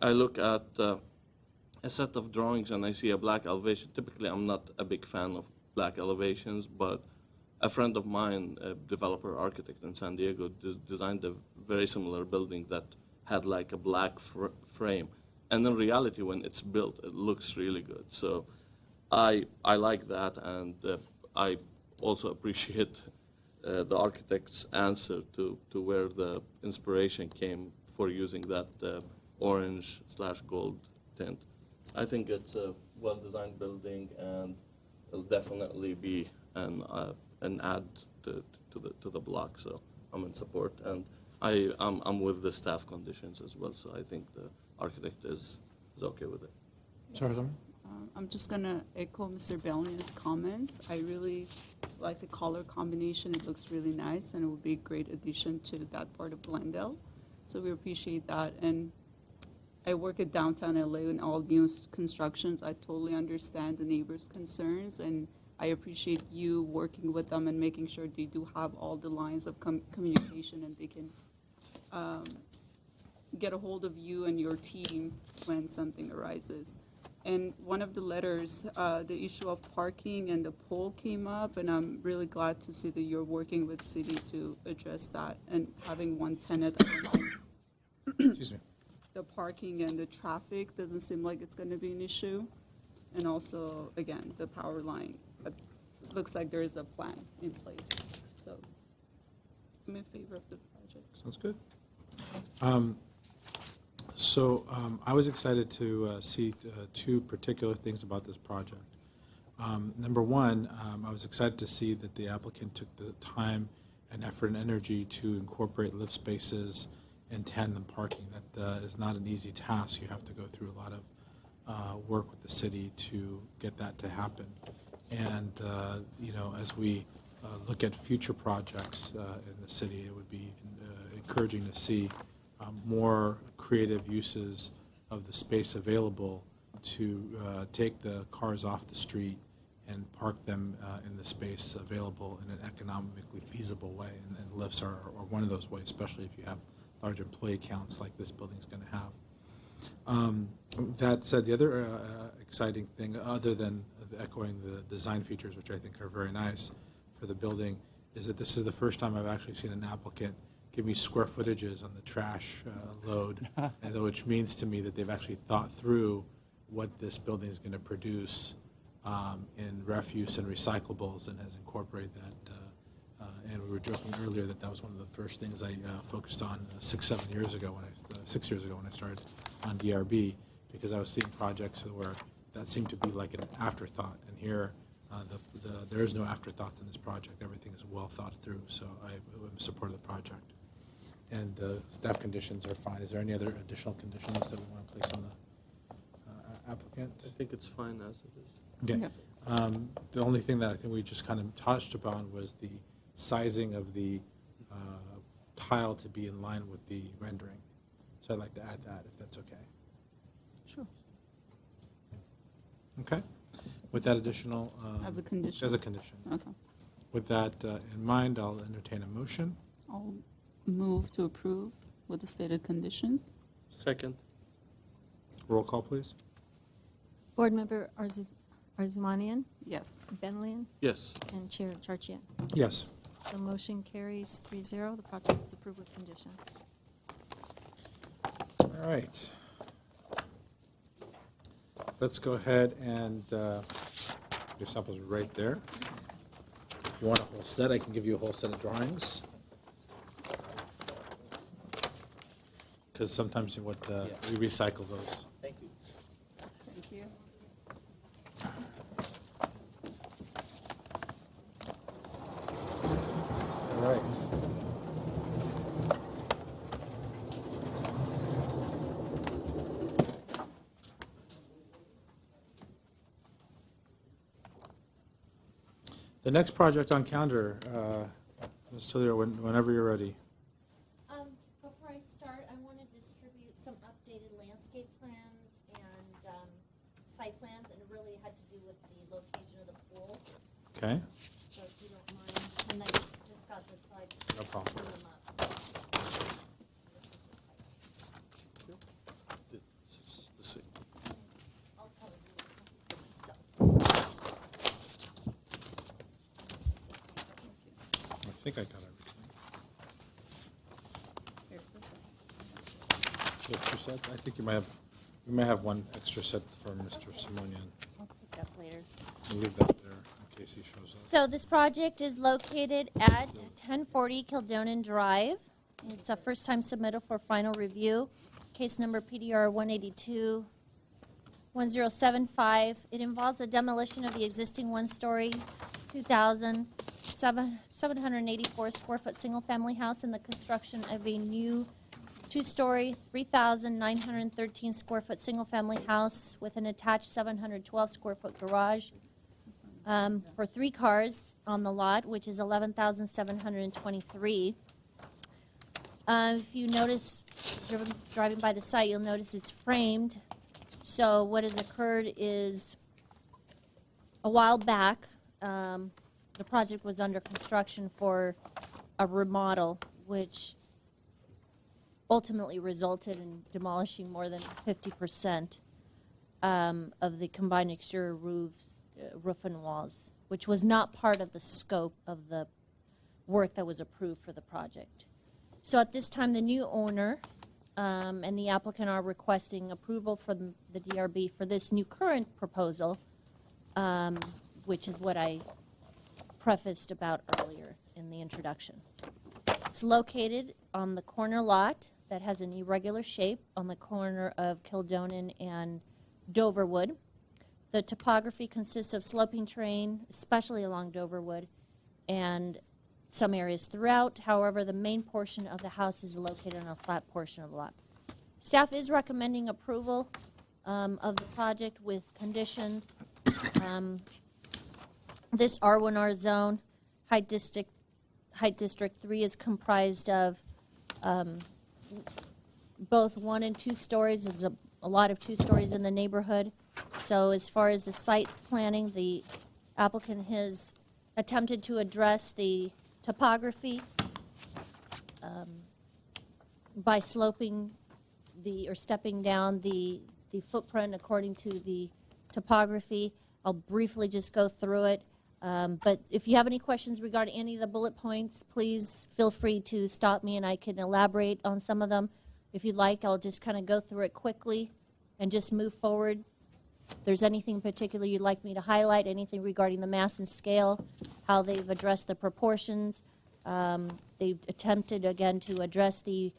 [SPEAKER 5] I look at a set of drawings and I see a black elevation, typically I'm not a big fan of black elevations, but a friend of mine, a developer architect in San Diego, designed a very similar building that had like a black frame. And in reality, when it's built, it looks really good. So I like that, and I also appreciate the architect's answer to where the inspiration came for using that orange/gold tint. I think it's a well-designed building, and it'll definitely be an add to the block. So I'm in support, and I'm with the staff conditions as well. So I think the architect is okay with it.
[SPEAKER 3] Sorry, Tommy?
[SPEAKER 6] I'm just going to echo Mr. Bellini's comments. I really like the color combination. It looks really nice, and it will be a great addition to that part of Glendale. So we appreciate that. And I work at downtown LA in all new constructions. I totally understand the neighbors' concerns, and I appreciate you working with them and making sure they do have all the lines of communication, and they can get a hold of you and your team when something arises. And one of the letters, the issue of parking and the pole came up, and I'm really glad to see that you're working with city to address that, and having one tenant.
[SPEAKER 3] Excuse me.
[SPEAKER 6] The parking and the traffic doesn't seem like it's going to be an issue. And also, again, the power line. But it looks like there is a plan in place. So I'm in favor of the project.
[SPEAKER 3] Sounds good. I was excited to see two particular things about this project. Number one, I was excited to see that the applicant took the time and effort and energy to incorporate lift spaces and tandem parking. That is not an easy task. You have to go through a lot of work with the city to get that to happen. And as we look at future projects in the city, it would be encouraging to see more creative uses of the space available to take the cars off the street and park them in the space available in an economically feasible way. And lifts are one of those ways, especially if you have large employee counts like this building is going to have. That said, the other exciting thing, other than echoing the design features, which I think are very nice for the building, is that this is the first time I've actually seen an applicant give me square footages on the trash load, and which means to me that they've actually thought through what this building is going to produce in refuse and recyclables and has incorporated that. And we were joking earlier that that was one of the first things I focused on 6 years ago when I started on DRB, because I was seeing projects where that seemed to be like an afterthought. And here, there is no afterthoughts in this project. Everything is well thought through. So I'm supportive of the project. And staff conditions are fine. Is there any other additional conditions that we want to place on the applicant?
[SPEAKER 5] I think it's fine as it is.
[SPEAKER 3] Okay.
[SPEAKER 6] Yeah.
[SPEAKER 3] The only thing that I think we just kind of touched upon was the sizing of the tile to be in line with the rendering. So I'd like to add that, if that's okay.
[SPEAKER 6] Sure.
[SPEAKER 3] Okay. With that additional.
[SPEAKER 6] As a condition.
[SPEAKER 3] As a condition.
[SPEAKER 6] Okay.
[SPEAKER 3] With that in mind, I'll entertain a motion.
[SPEAKER 6] I'll move to approve with the stated conditions.
[SPEAKER 5] Second.
[SPEAKER 3] Roll call, please.
[SPEAKER 7] Board Member Arzumanian,
[SPEAKER 6] Yes.
[SPEAKER 7] Benlian,
[SPEAKER 5] Yes.
[SPEAKER 7] and Chair Charchian.
[SPEAKER 3] Yes.
[SPEAKER 7] The motion carries 3-0. The project is approved with conditions.
[SPEAKER 3] All right. Let's go ahead and your sample's right there. If you want a whole set, I can give you a whole set of drawings. Because sometimes we recycle those.
[SPEAKER 9] Thank you.
[SPEAKER 6] Thank you.
[SPEAKER 3] All right. The next project on calendar, Ms. Tulio, whenever you're ready.
[SPEAKER 11] Before I start, I want to distribute some updated landscape plans and site plans, and it really had to do with the location of the pool.
[SPEAKER 3] Okay.
[SPEAKER 11] So if you don't mind, and I just got this, so I
[SPEAKER 3] No problem.
[SPEAKER 11] put them up. This is the site.
[SPEAKER 5] This is
[SPEAKER 11] I'll probably do it myself.
[SPEAKER 3] I think I got everything.
[SPEAKER 6] Here, this one.
[SPEAKER 3] Extra set? I think we may have one extra set for Mr. Simonian.
[SPEAKER 11] I'll pick that later.
[SPEAKER 3] We'll leave that there in case he shows up.
[SPEAKER 11] So this project is located at 1040 Kildonan Drive. It's a first-time submittal for final review. Case number PDR 182-1075. It involves the demolition of the existing one-story, 2,784 square foot single-family house and the construction of a new two-story, 3,913 square foot single-family house with an attached 712 square foot garage for 3 cars on the lot, which is 11,723. If you notice, driving by the site, you'll notice it's framed. So what has occurred is a while back, the project was under construction for a remodel, which ultimately resulted in demolishing more than 50% of the combined exterior roofs, roof and walls, which was not part of the scope of the work that was approved for the project. So at this time, the new owner and the applicant are requesting approval from the DRB for this new current proposal, which is what I prefaced about earlier in the introduction. It's located on the corner lot that has an irregular shape on the corner of Kildonan and Doverwood. The topography consists of sloping terrain, especially along Doverwood, and some areas throughout. However, the main portion of the house is located on a flat portion of the lot. Staff is recommending approval of the project with conditions. This R1R zone, Height District 3, is comprised of both 1 and 2 stories. There's a lot of 2 stories in the neighborhood. So as far as the site planning, the applicant has attempted to address the topography by sloping or stepping down the footprint according to the topography. I'll briefly just go through it. But if you have any questions regarding any of the bullet points, please feel free to stop me and I can elaborate on some of them. If you'd like, I'll just kind of go through it quickly and just move forward. If there's anything particular you'd like me to highlight, anything regarding the mass and scale, how they've addressed the proportions. They've attempted, again, to address the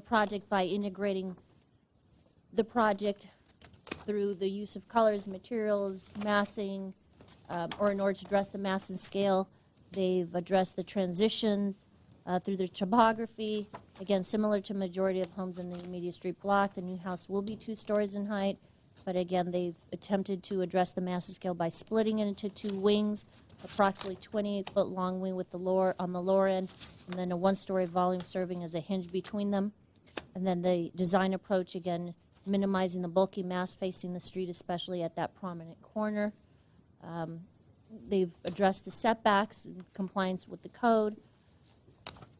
[SPEAKER 11] project by integrating the project through the use of colors, materials, massing, or in order to address the mass and scale. They've addressed the transitions through their topography. Again, similar to majority of homes in the immediate street block, the new house will be 2 stories in height. But again, they've attempted to address the mass and scale by splitting it into 2 wings, approximately 28-foot long wing with the on the lower end, and then a 1-story volume serving as a hinge between them. And then the design approach, again, minimizing the bulky mass facing the street, especially at that prominent corner. They've addressed the setbacks in compliance with the code,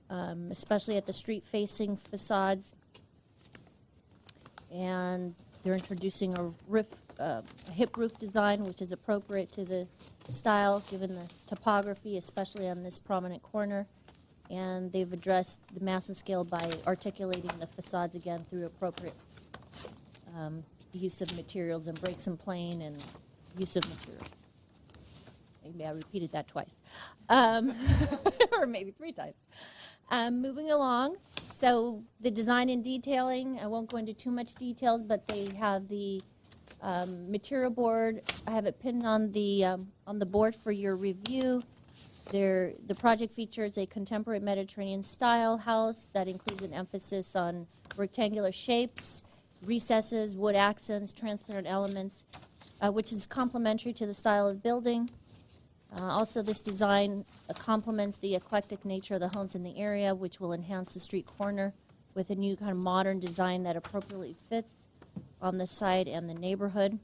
[SPEAKER 11] especially at the street-facing facades. And they're introducing a hip roof design, which is appropriate to the style, given the topography, especially on this prominent corner. And they've addressed the mass and scale by articulating the facades again through appropriate use of materials and breaks and plane and use of materials. Maybe I repeated that twice, or maybe 3 times. Moving along, so the design and detailing, I won't go into too much details, but they have the material board. I have it pinned on the board for your review. The project features a contemporary Mediterranean style house that includes an emphasis on rectangular shapes, recesses, wood accents, transparent elements, which is complementary to the style of building. Also, this design complements the eclectic nature of the homes in the area, which will enhance the street corner with a new kind of modern design that appropriately fits on the site and the neighborhood.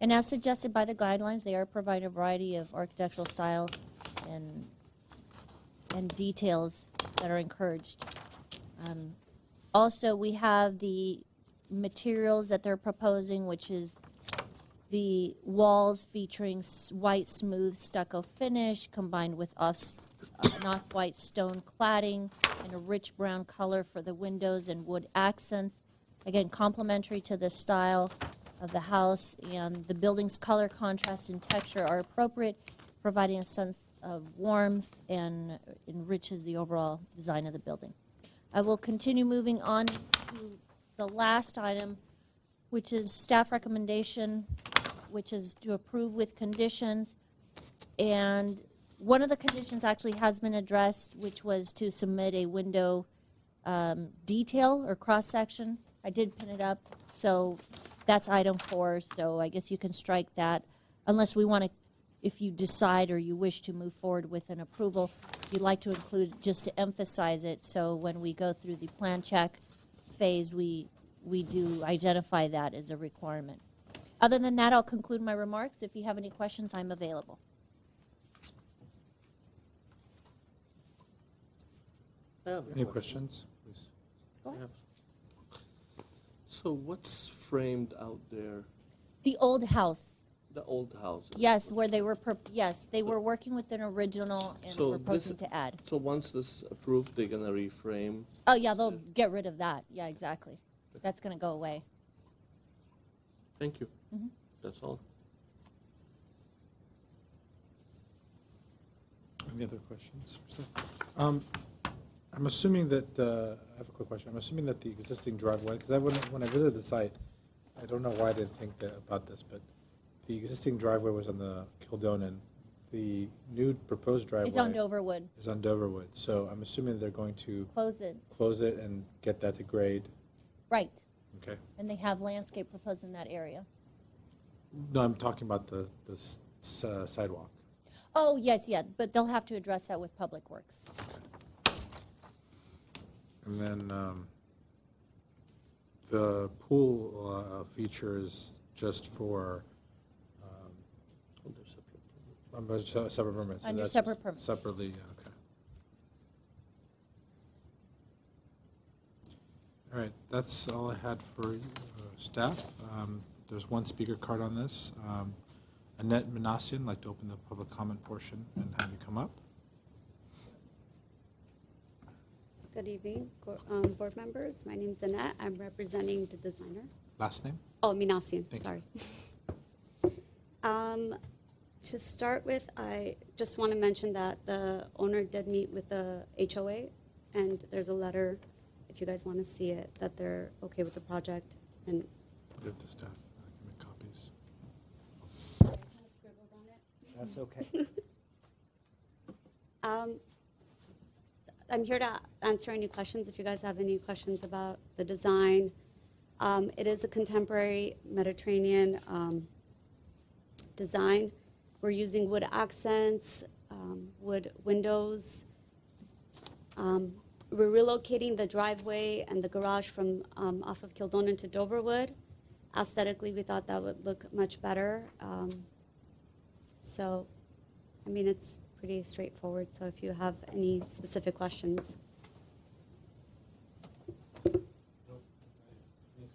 [SPEAKER 11] And as suggested by the guidelines, they are providing a variety of architectural style and details that are encouraged. Also, we have the materials that they're proposing, which is the walls featuring white smooth stucco finish combined with an off-white stone cladding and a rich brown color for the windows and wood accents. Again, complementary to the style of the house, and the building's color contrast and texture are appropriate, providing a sense of warmth and enriches the overall design of the building. I will continue moving on to the last item, which is staff recommendation, which is to approve with conditions. And one of the conditions actually has been addressed, which was to submit a window detail or cross-section. I did pin it up, so that's item 4, so I guess you can strike that. Unless we want to, if you decide or you wish to move forward with an approval, you'd like to include just to emphasize it, so when we go through the plan check phase, we do identify that as a requirement. Other than that, I'll conclude my remarks. If you have any questions, I'm available.
[SPEAKER 3] Any questions, please?
[SPEAKER 11] Go ahead.
[SPEAKER 5] So what's framed out there?
[SPEAKER 11] The old house,
[SPEAKER 5] The old house?
[SPEAKER 11] yes, where they were, yes, they were working with an original and
[SPEAKER 5] So
[SPEAKER 11] proposing to add.
[SPEAKER 5] So once this is approved, they're gonna reframe?
[SPEAKER 11] Oh, yeah, they'll get rid of that. Yeah, exactly. That's going to go away.
[SPEAKER 5] Thank you.
[SPEAKER 11] Mhm.
[SPEAKER 5] That's all.
[SPEAKER 3] Any other questions for staff? I'm assuming that, I have a quick question. I'm assuming that the existing driveway, because when I visited the site, I don't know why I didn't think about this, but the existing driveway was on the Kildonan. The new proposed driveway
[SPEAKER 11] It's on Doverwood.
[SPEAKER 3] is on Doverwood. So I'm assuming they're going to
[SPEAKER 11] Close it.
[SPEAKER 3] close it and get that to grade.
[SPEAKER 11] Right.
[SPEAKER 3] Okay.
[SPEAKER 11] And they have landscape proposed in that area.
[SPEAKER 3] No, I'm talking about the sidewalk.
[SPEAKER 11] Oh, yes, yeah, but they'll have to address that with Public Works.
[SPEAKER 3] And then the pool feature is just for
[SPEAKER 5] Under separate.
[SPEAKER 3] separate permits. So
[SPEAKER 11] Under
[SPEAKER 3] that's
[SPEAKER 11] separate
[SPEAKER 3] just
[SPEAKER 11] permits.
[SPEAKER 3] Separately, okay. All right, that's all I had for staff. There's one speaker card on this. Annette Manassian, I'd like to open the public comment portion and have you come up.
[SPEAKER 12] Good evening, board members. My name's Annette. I'm representing the designer.
[SPEAKER 3] Last name?
[SPEAKER 12] Oh, Minasian,
[SPEAKER 3] Thank you.
[SPEAKER 12] sorry. To start with, I just want to mention that the owner did meet with the HOA, and there's a letter, if you guys want to see it, that they're okay with the project. And
[SPEAKER 3] Give it to staff. Make copies.
[SPEAKER 1] That's okay.
[SPEAKER 12] I'm here to answer any questions, if you guys have any questions about the design. It is a contemporary Mediterranean design. We're using wood accents, wood windows. We're relocating the driveway and the garage from off of Kildonan to Doverwood. Aesthetically, we thought that would look much better. So, I mean, it's pretty straightforward. So if you have any specific questions.
[SPEAKER 1] Any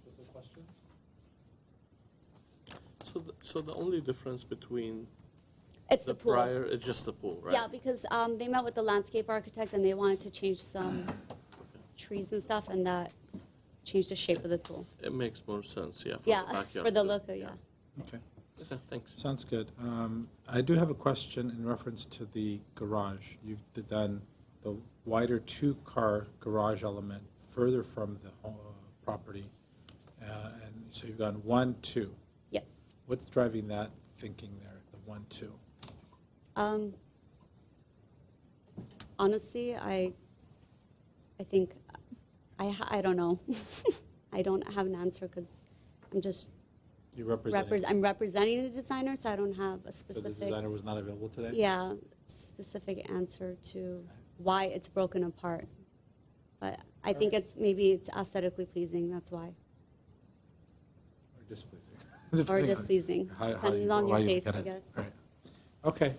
[SPEAKER 1] specific questions?
[SPEAKER 5] So the only difference between
[SPEAKER 12] It's
[SPEAKER 5] the
[SPEAKER 12] the pool.
[SPEAKER 5] prior is just the pool, right?
[SPEAKER 12] Yeah, because they met with the landscape architect and they wanted to change some trees and stuff, and that changed the shape of the pool.
[SPEAKER 5] It makes more sense, yeah, for the
[SPEAKER 12] Yeah,
[SPEAKER 5] backyard.
[SPEAKER 12] for the look, yeah.
[SPEAKER 3] Okay.
[SPEAKER 5] Okay, thanks.
[SPEAKER 3] Sounds good. I do have a question in reference to the garage. You've done the wider two-car garage element further from the property, and so you've gone 1, 2.
[SPEAKER 12] Yes.
[SPEAKER 3] What's driving that thinking there, the 1, 2?
[SPEAKER 12] Honestly, I think, I don't know. I don't have an answer because I'm just,
[SPEAKER 3] You're representing,
[SPEAKER 12] I'm representing the designer, so I don't have a
[SPEAKER 3] so the
[SPEAKER 12] specific,
[SPEAKER 3] designer was not available today?
[SPEAKER 12] yeah, specific answer to why it's broken apart. But I think maybe it's aesthetically pleasing, that's why.
[SPEAKER 3] Or displeasing?
[SPEAKER 12] Or
[SPEAKER 3] Depending on
[SPEAKER 12] displeasing,
[SPEAKER 3] how you-
[SPEAKER 12] depending on
[SPEAKER 3] how
[SPEAKER 12] your
[SPEAKER 3] you look
[SPEAKER 12] taste,
[SPEAKER 3] at
[SPEAKER 12] I
[SPEAKER 3] it.
[SPEAKER 12] guess.
[SPEAKER 3] Right. Okay.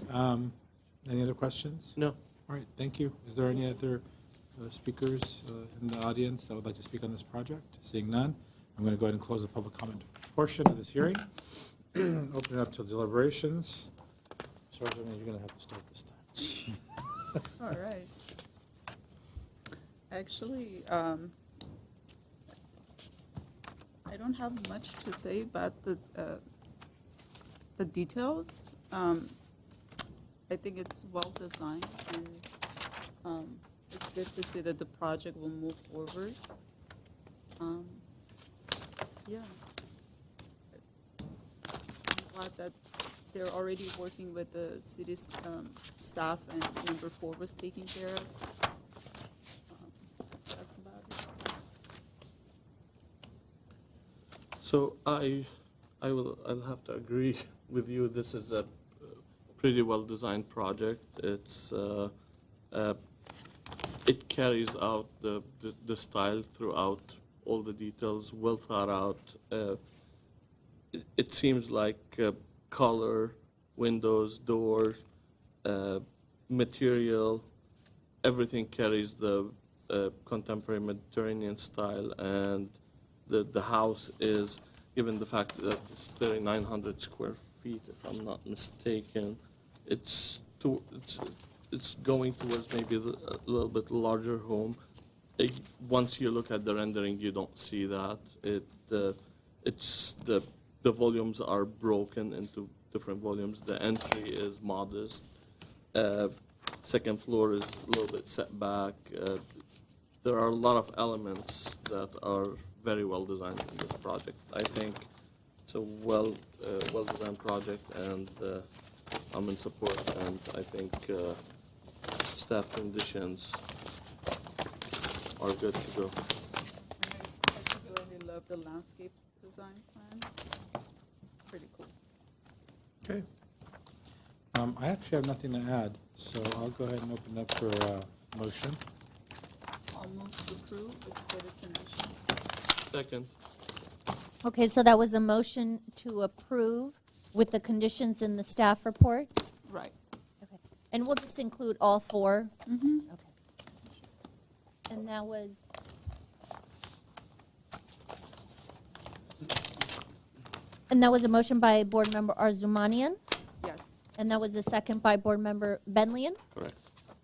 [SPEAKER 3] Any other questions?
[SPEAKER 5] No.
[SPEAKER 3] All right, thank you. Is there any other speakers in the audience that would like to speak on this project? Seeing none, I'm going to go ahead and close the public comment portion of this hearing. Open it up to deliberations. Sorry, you're going to have to start this time.
[SPEAKER 6] All right. Actually, I don't have much to say about the details. I think it's well designed, and it's good to see that the project will move forward. Yeah. I'm glad that they're already working with the city's staff, and number 4 was taken care of. That's about it.
[SPEAKER 5] So I'll have to agree with you. This is a pretty well-designed project. It carries out the style throughout, all the details, well thought out. It seems like color, windows, doors, material, everything carries the contemporary Mediterranean style, and the house is, given the fact that it's 3,900 square feet, if I'm not mistaken, it's going towards maybe a little bit larger home. Once you look at the rendering, you don't see that. The volumes are broken into different volumes. The entry is modest. Second floor is a little bit set back. There are a lot of elements that are very well designed in this project. I think it's a well designed project, and I'm in support. And I think staff conditions are good to go.
[SPEAKER 6] I particularly love the landscape design plan. It's pretty cool.
[SPEAKER 3] Okay. I actually have nothing to add, so I'll go ahead and open up for motion.
[SPEAKER 6] I'll move to approve with citizen.
[SPEAKER 5] Second.
[SPEAKER 11] Okay, so that was a motion to approve with the conditions in the staff report?
[SPEAKER 6] Right.
[SPEAKER 11] Okay. And we'll just include all 4?
[SPEAKER 6] Mm-hmm.
[SPEAKER 11] Okay. And that was, a motion by Board Member Arzumanian,
[SPEAKER 6] Yes.
[SPEAKER 11] and that was a second by Board Member Benlian
[SPEAKER 5] Correct.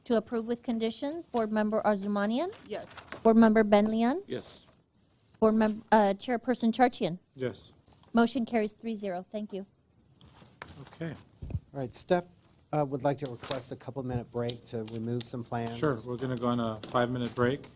[SPEAKER 11] to approve with conditions. Board Member Arzumanian,
[SPEAKER 6] Yes.
[SPEAKER 11] Board Member Benlian,
[SPEAKER 5] Yes.
[SPEAKER 11] Board Member, Chairperson Charchian.
[SPEAKER 3] Yes.
[SPEAKER 11] Motion carries 3-0. Thank you.
[SPEAKER 3] Okay.
[SPEAKER 1] All right, Steph would like to request a couple-minute break to remove some plans.
[SPEAKER 3] Sure, we're going to go on a 5-minute break.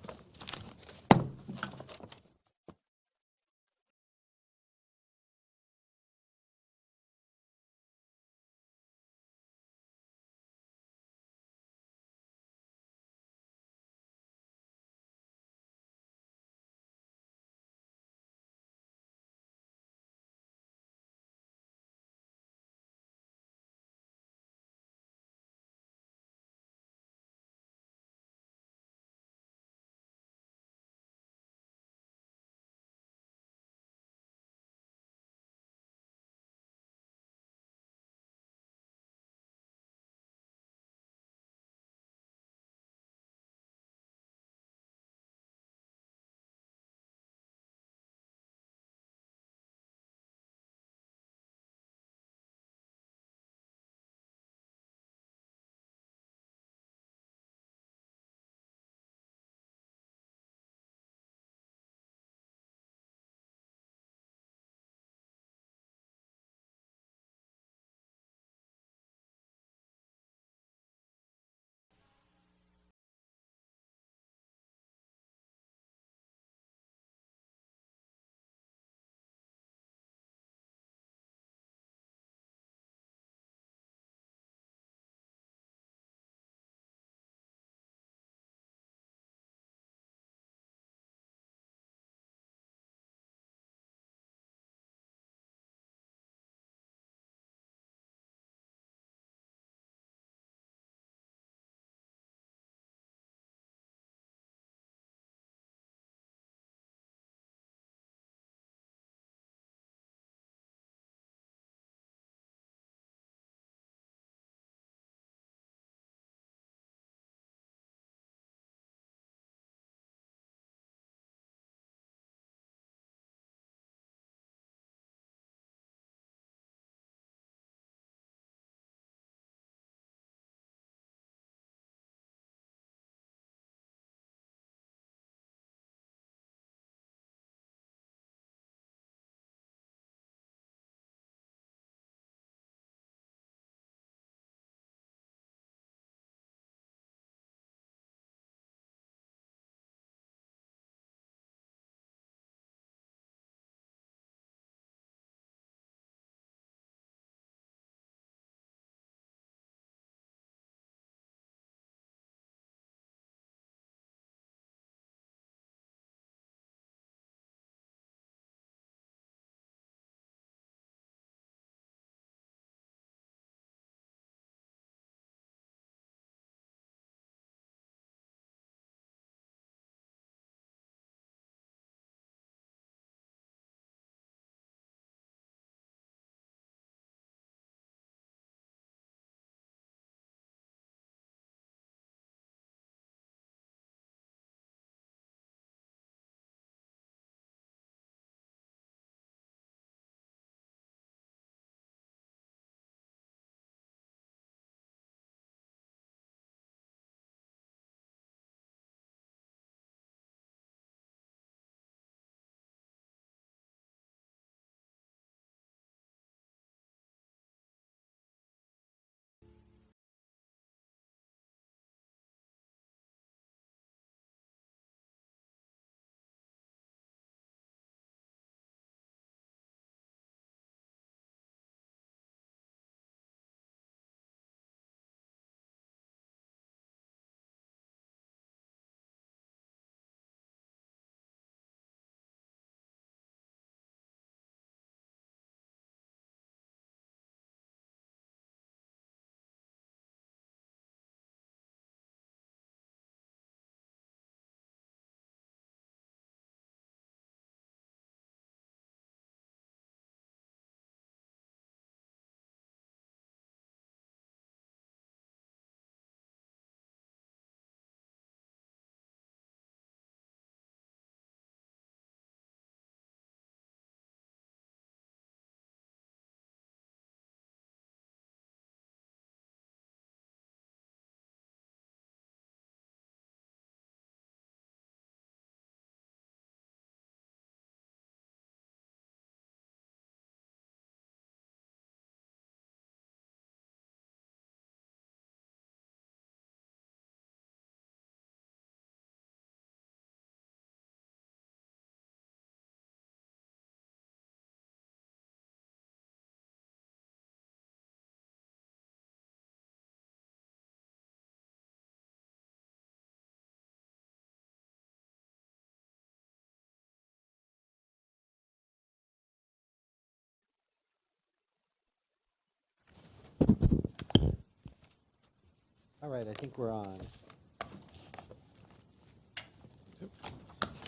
[SPEAKER 1] All right, I think we're on.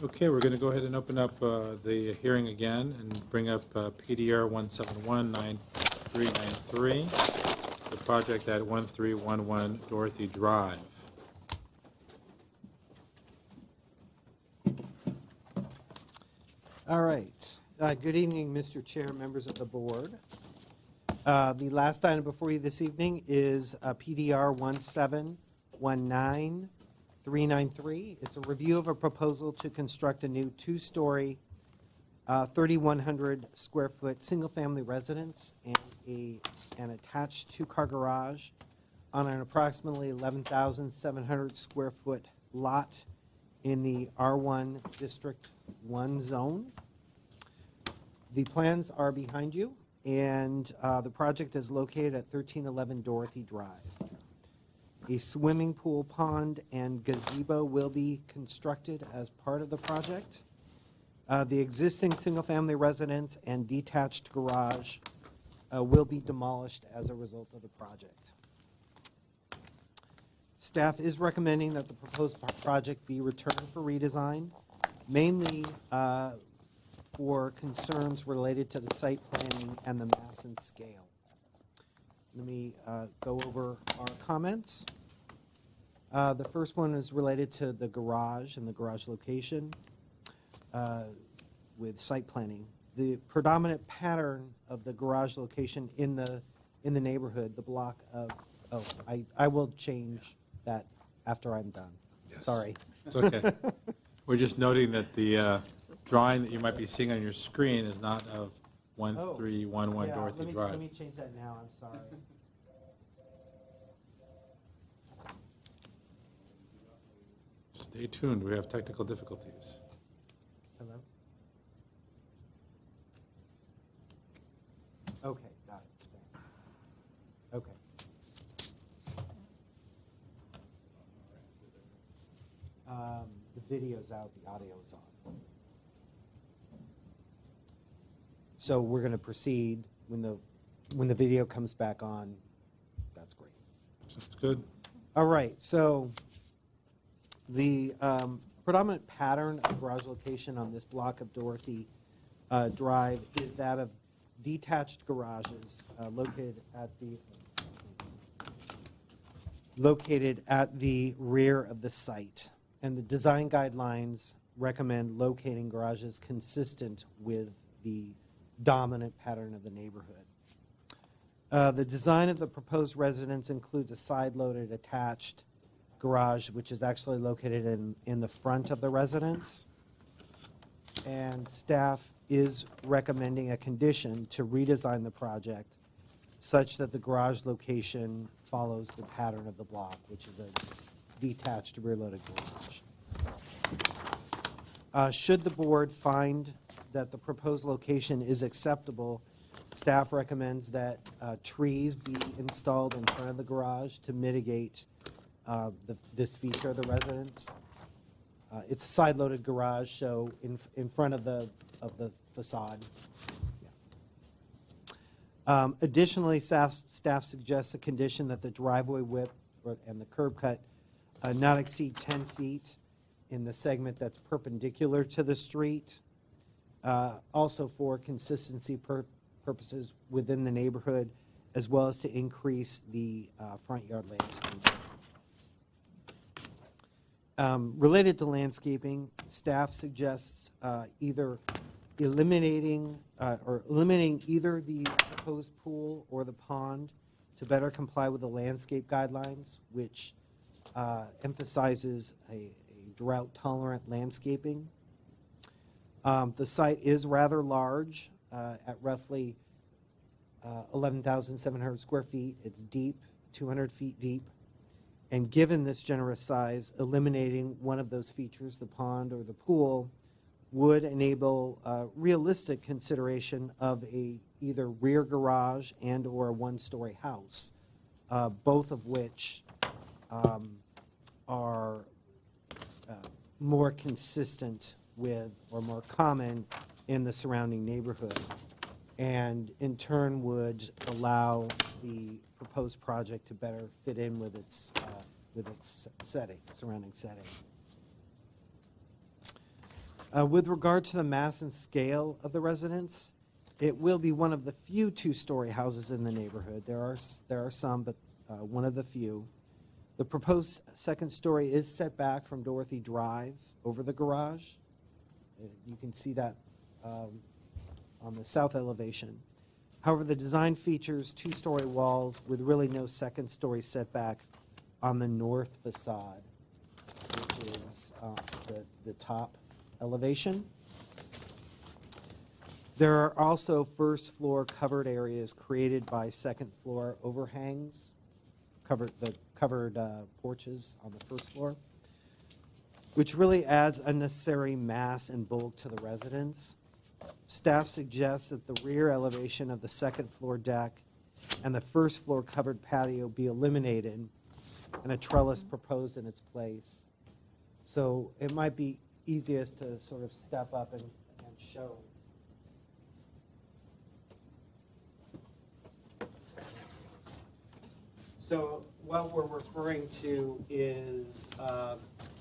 [SPEAKER 3] Okay, we're going to go ahead and open up the hearing again and bring up PDR 1719393, the project at 1311 Dorothy Drive.
[SPEAKER 1] All right. Good evening, Mr. Chair, members of the board. The last item before you this evening is PDR 1719393. It's a review of a proposal to construct a new two-story, 3,100 square foot single-family residence and an attached two-car garage on an approximately 11,700 square foot lot in the R1 District 1 zone. The plans are behind you, and the project is located at 1311 Dorothy Drive. A swimming pool, pond, and gazebo will be constructed as part of the project. The existing single-family residence and detached garage will be demolished as a result of the project. Staff is recommending that the proposed project be returned for redesign, mainly for concerns related to the site planning and the mass and scale. Let me go over our comments. The first one is related to the garage and the garage location with site planning. The predominant pattern of the garage location in the neighborhood, the block of, I will change that after I'm done.
[SPEAKER 3] Yes.
[SPEAKER 1] Sorry.
[SPEAKER 3] It's okay. We're just noting that the drawing that you might be seeing on your screen is not of 1311
[SPEAKER 1] Yeah,
[SPEAKER 3] Dorothy
[SPEAKER 1] let
[SPEAKER 3] Drive.
[SPEAKER 1] me change that now, I'm sorry.
[SPEAKER 3] Stay tuned, we have technical difficulties.
[SPEAKER 1] Hello? Okay, got it, thanks. Okay. The video's out, the audio is on. So we're going to proceed when the video comes back on. That's great.
[SPEAKER 3] Sounds good.
[SPEAKER 1] All right, so the predominant pattern of garage location on this block of Dorothy Drive is that of detached garages located at the rear of the site. And the design guidelines recommend locating garages consistent with the dominant pattern of the neighborhood. The design of the proposed residence includes a side-loaded attached garage, which is actually located in the front of the residence. And staff is recommending a condition to redesign the project such that the garage location follows the pattern of the block, which is a detached rear-loaded garage. Should the board find that the proposed location is acceptable, staff recommends that trees be installed in front of the garage to mitigate this feature of the residence. It's a side-loaded garage, so in front of the facade. Yeah. Additionally, staff suggests a condition that the driveway width and the curb cut not exceed 10 feet in the segment that's perpendicular to the street. Also for consistency purposes within the neighborhood, as well as to increase the front yard landscaping. Related to landscaping, staff suggests either eliminating either the proposed pool or the pond to better comply with the landscape guidelines, which emphasizes a drought-tolerant landscaping. The site is rather large at roughly 11,700 square feet. It's deep, 200 feet deep. And given this generous size, eliminating one of those features, the pond or the pool, would enable realistic consideration of either rear garage and or a one-story house, both of which are more consistent with or more common in the surrounding neighborhood. and in turn would allow the proposed project to better fit in with its setting, surrounding setting. With regard to the mass and scale of the residence, it will be one of the few two-story houses in the neighborhood. There are some, but one of the few. The proposed second story is set back from Dorothy Drive over the garage. You can see that on the south elevation. However, the design features two-story walls with really no second-story setback on the north facade, which is the top elevation. There are also first-floor covered areas created by second-floor overhangs, covered porches on the first floor, which really adds unnecessary mass and bulk to the residence. Staff suggests that the rear elevation of the second-floor deck and the first-floor covered patio be eliminated and a trellis proposed in its place. So it might be easiest to sort of step up and show. So what we're referring to is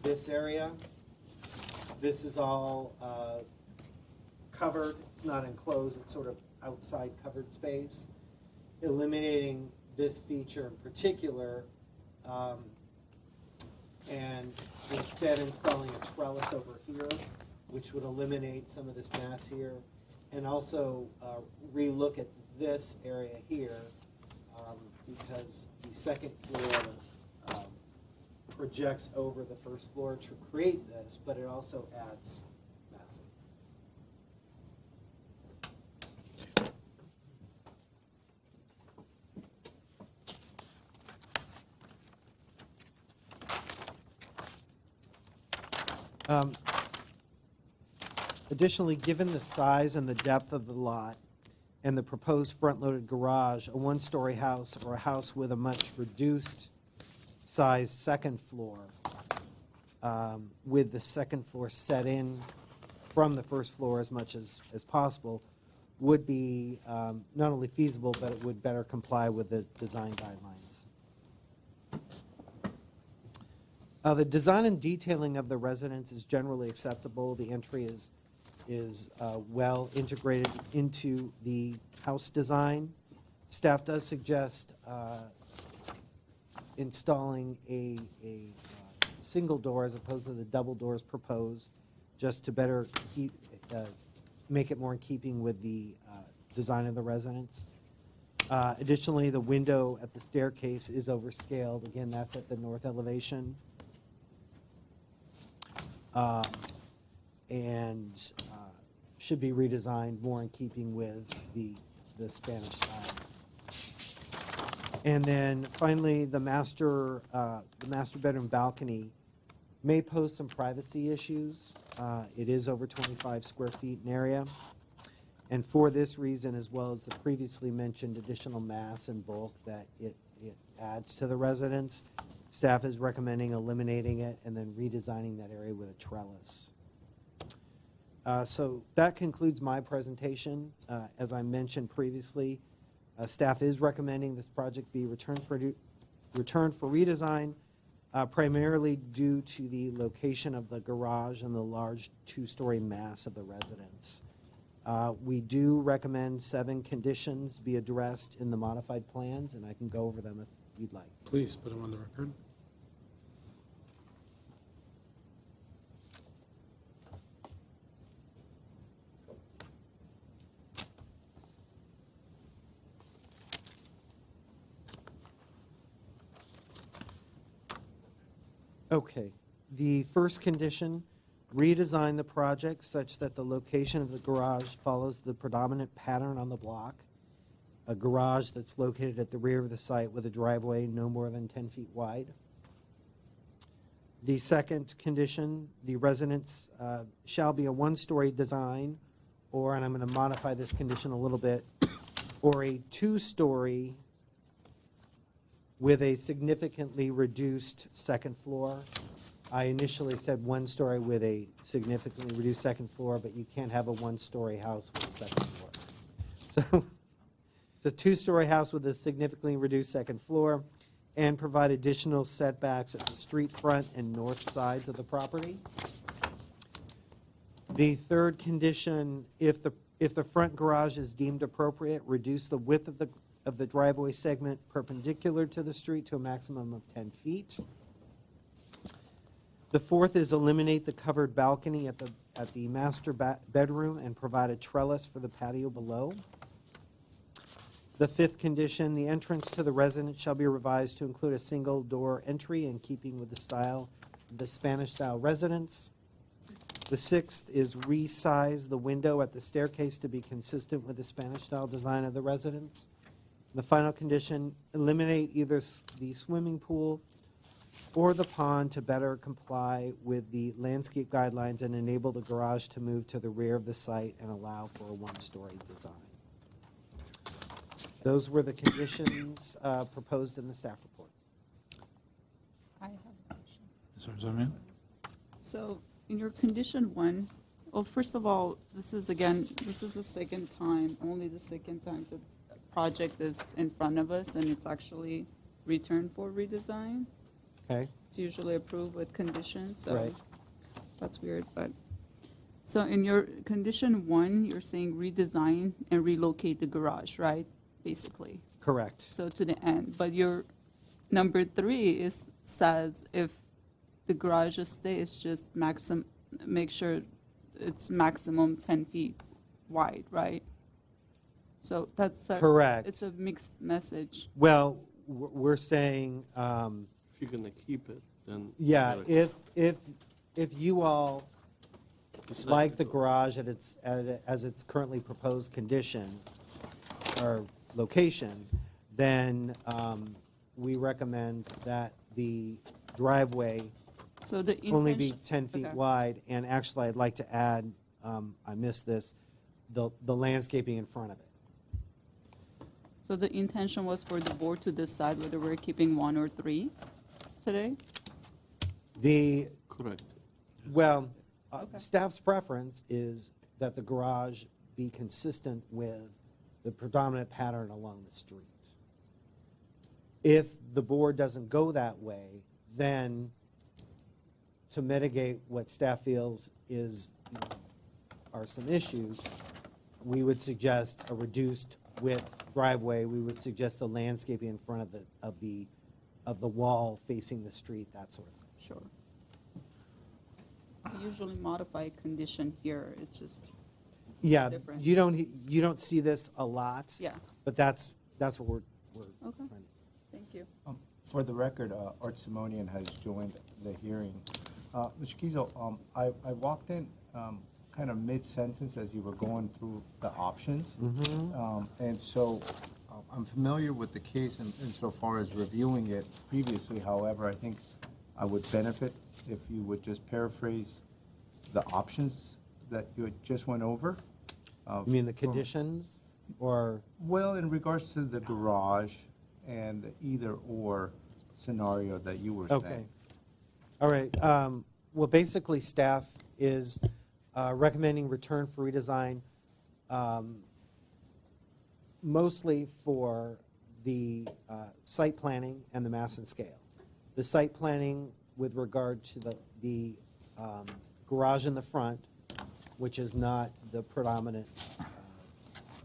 [SPEAKER 1] this area. This is all covered. It's not enclosed. It's sort of outside covered space. Eliminating this feature in particular and instead installing a trellis over here, which would eliminate some of this mass here, and also relook at this area here because the second floor projects over the first floor to create this, but it also adds massing. Additionally, given the size and the depth of the lot and the proposed front-loaded garage, a one-story house or a house with a much reduced size second floor with the second floor set in from the first floor as much as possible would be not only feasible, but it would better comply with the design guidelines. The design and detailing of the residence is generally acceptable. The entry is well integrated into the house design. Staff does suggest installing a single door as opposed to the double doors proposed, just to better make it more in keeping with the design of the residence. Additionally, the window at the staircase is overscaled. Again, that's at the north elevation. And should be redesigned more in keeping with the Spanish style. And then finally, the master bedroom balcony may pose some privacy issues. It is over 25 square feet in area. And for this reason, as well as the previously mentioned additional mass and bulk that it adds to the residence, staff is recommending eliminating it and then redesigning that area with a trellis. So that concludes my presentation. As I mentioned previously, staff is recommending this project be returned for redesign, primarily due to the location of the garage and the large two-story mass of the residence. We do recommend 7 conditions be addressed in the modified plans, and I can go over them if you'd like.
[SPEAKER 3] Please put them on the record.
[SPEAKER 1] Okay. The first condition, redesign the project such that the location of the garage follows the predominant pattern on the block. A garage that's located at the rear of the site with a driveway no more than 10 feet wide. The second condition, the residence shall be a one-story design, or, and I'm going to modify this condition a little bit, or a two-story with a significantly reduced second floor. I initially said one story with a significantly reduced second floor, but you can't have a one-story house with a second floor. So it's a two-story house with a significantly reduced second floor and provide additional setbacks at the street front and north sides of the property. The third condition, if the front garage is deemed appropriate, reduce the width of the driveway segment perpendicular to the street to a maximum of 10 feet. The fourth is eliminate the covered balcony at the master bedroom and provide a trellis for the patio below. The fifth condition, the entrance to the residence shall be revised to include a single door entry in keeping with the style of the Spanish-style residence. The sixth is resize the window at the staircase to be consistent with the Spanish-style design of the residence. The final condition, eliminate either the swimming pool or the pond to better comply with the landscape guidelines and enable the garage to move to the rear of the site and allow for a one-story design. Those were the conditions proposed in the staff report.
[SPEAKER 6] I have a question.
[SPEAKER 3] Ms. Arzamian?
[SPEAKER 6] So in your condition one, well, first of all, this is the second time, only the second time the project is in front of us and it's actually returned for redesign.
[SPEAKER 1] Okay.
[SPEAKER 6] It's usually approved with conditions, so
[SPEAKER 1] Right.
[SPEAKER 6] that's weird, but. So in your condition one, you're saying redesign and relocate the garage, right? Basically.
[SPEAKER 1] Correct.
[SPEAKER 6] So to the end, but your number three says if the garage stays just make sure it's maximum 10 feet wide, right? So that's
[SPEAKER 1] Correct.
[SPEAKER 6] It's a mixed message.
[SPEAKER 1] Well, we're saying,
[SPEAKER 5] If you're gonna keep it, then.
[SPEAKER 1] yeah,
[SPEAKER 5] you gotta
[SPEAKER 1] if you all
[SPEAKER 5] decide
[SPEAKER 1] like
[SPEAKER 5] to
[SPEAKER 1] the
[SPEAKER 5] go.
[SPEAKER 1] garage as its currently proposed condition or location, then we recommend that the driveway
[SPEAKER 6] So the
[SPEAKER 1] only be
[SPEAKER 6] intention-
[SPEAKER 1] 10 feet
[SPEAKER 6] okay.
[SPEAKER 1] wide, and actually, I'd like to add, I missed this, the landscaping in front of it.
[SPEAKER 6] So the intention was for the board to decide whether we're keeping one or three today?
[SPEAKER 1] The,
[SPEAKER 5] Correct.
[SPEAKER 1] well,
[SPEAKER 6] Okay.
[SPEAKER 1] staff's preference is that the garage be consistent with the predominant pattern along the street. If the board doesn't go that way, then to mitigate what staff feels are some issues, we would suggest a reduced width driveway. We would suggest the landscaping in front of the wall facing the street, that sort of thing.
[SPEAKER 6] Sure. We usually modify condition here, it's just,
[SPEAKER 1] Yeah,
[SPEAKER 6] Different.
[SPEAKER 1] you don't see this a lot.
[SPEAKER 6] yeah,
[SPEAKER 1] But that's what we're
[SPEAKER 6] Okay.
[SPEAKER 1] trying to.
[SPEAKER 6] thank you.
[SPEAKER 13] For the record, Art Simonian has joined the hearing. Mr. Kiesel, I walked in kind of mid-sentence as you were going through the options. And so I'm familiar with the case insofar as reviewing it previously. However, I think I would benefit if you would just paraphrase the options that you had just went over.
[SPEAKER 1] You mean the conditions, or?
[SPEAKER 13] Well, in regards to the garage and the either-or scenario that you were saying.
[SPEAKER 1] Okay. All right. Well, basically, staff is recommending return for redesign, mostly for the site planning and the mass and scale. The site planning with regard to the garage in the front, which is not the predominant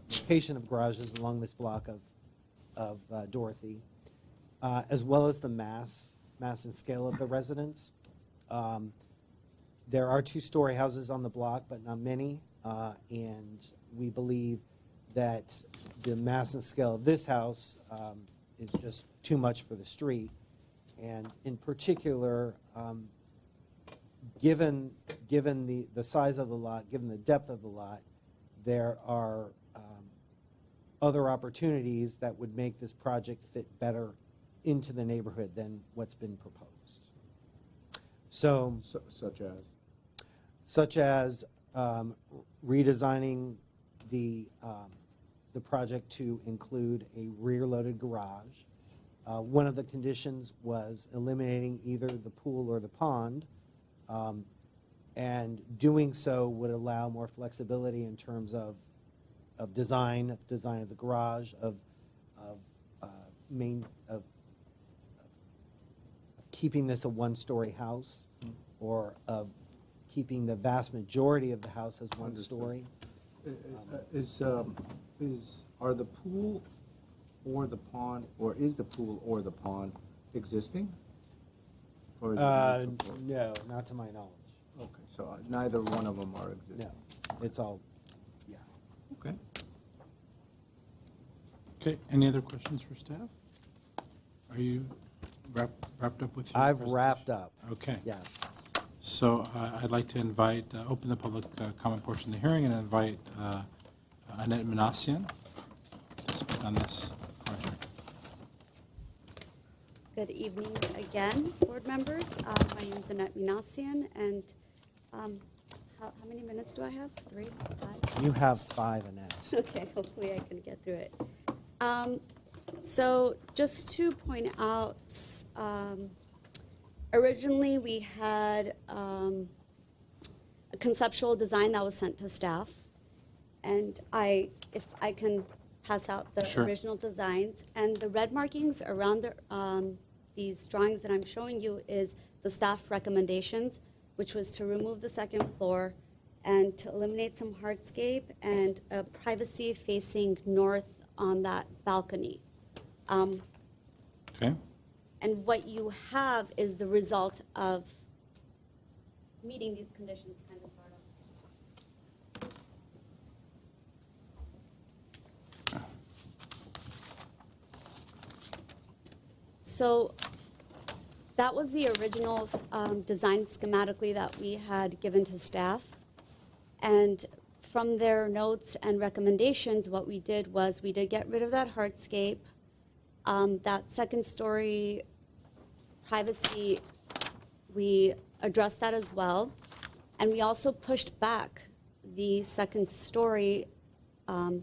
[SPEAKER 1] location of garages along this block of Dorothy, as well as the mass and scale of the residence. There are two-story houses on the block, but not many, and we believe that the mass and scale of this house is just too much for the street. And in particular, given the size of the lot, given the depth of the lot, there are other opportunities that would make this project fit better into the neighborhood than what's been proposed. So,
[SPEAKER 13] Such as?
[SPEAKER 1] redesigning the project to include a rear-loaded garage. One of the conditions was eliminating either the pool or the pond, and doing so would allow more flexibility in terms of design of the garage, of main, of keeping this a one-story house, or of keeping the vast majority of the house as one story.
[SPEAKER 13] Are the pool or the pond, or is the pool or the pond existing? Or is it new proposed?
[SPEAKER 1] No, not to my knowledge.
[SPEAKER 13] Okay, so neither one of them are existing?
[SPEAKER 1] No, it's all, yeah.
[SPEAKER 13] Okay.
[SPEAKER 3] Okay, any other questions for staff? Are you wrapped up with your
[SPEAKER 1] I've
[SPEAKER 3] presentation?
[SPEAKER 1] wrapped up.
[SPEAKER 3] Okay.
[SPEAKER 1] Yes.
[SPEAKER 3] So I'd like to open the public comment portion of the hearing and invite Annette Manassian to speak on this project.
[SPEAKER 12] Good evening again, board members. My name is Annette Minassian, and how many minutes do I have? 3, 5?
[SPEAKER 1] You have 5, Annette.
[SPEAKER 12] Okay, hopefully I can get through it. So just to point out, originally we had a conceptual design that was sent to staff, and if I can pass out the
[SPEAKER 3] Sure.
[SPEAKER 12] original designs, and the red markings around these drawings that I'm showing you is the staff recommendations, which was to remove the second floor and to eliminate some hardscape and a privacy facing north on that balcony.
[SPEAKER 3] Okay?
[SPEAKER 12] And what you have is the result of meeting these conditions, kind of, sort of. So that was the original design schematically that we had given to staff. And from their notes and recommendations, what we did was we did get rid of that hardscape. That second story privacy, we addressed that as well. And we also pushed back the second story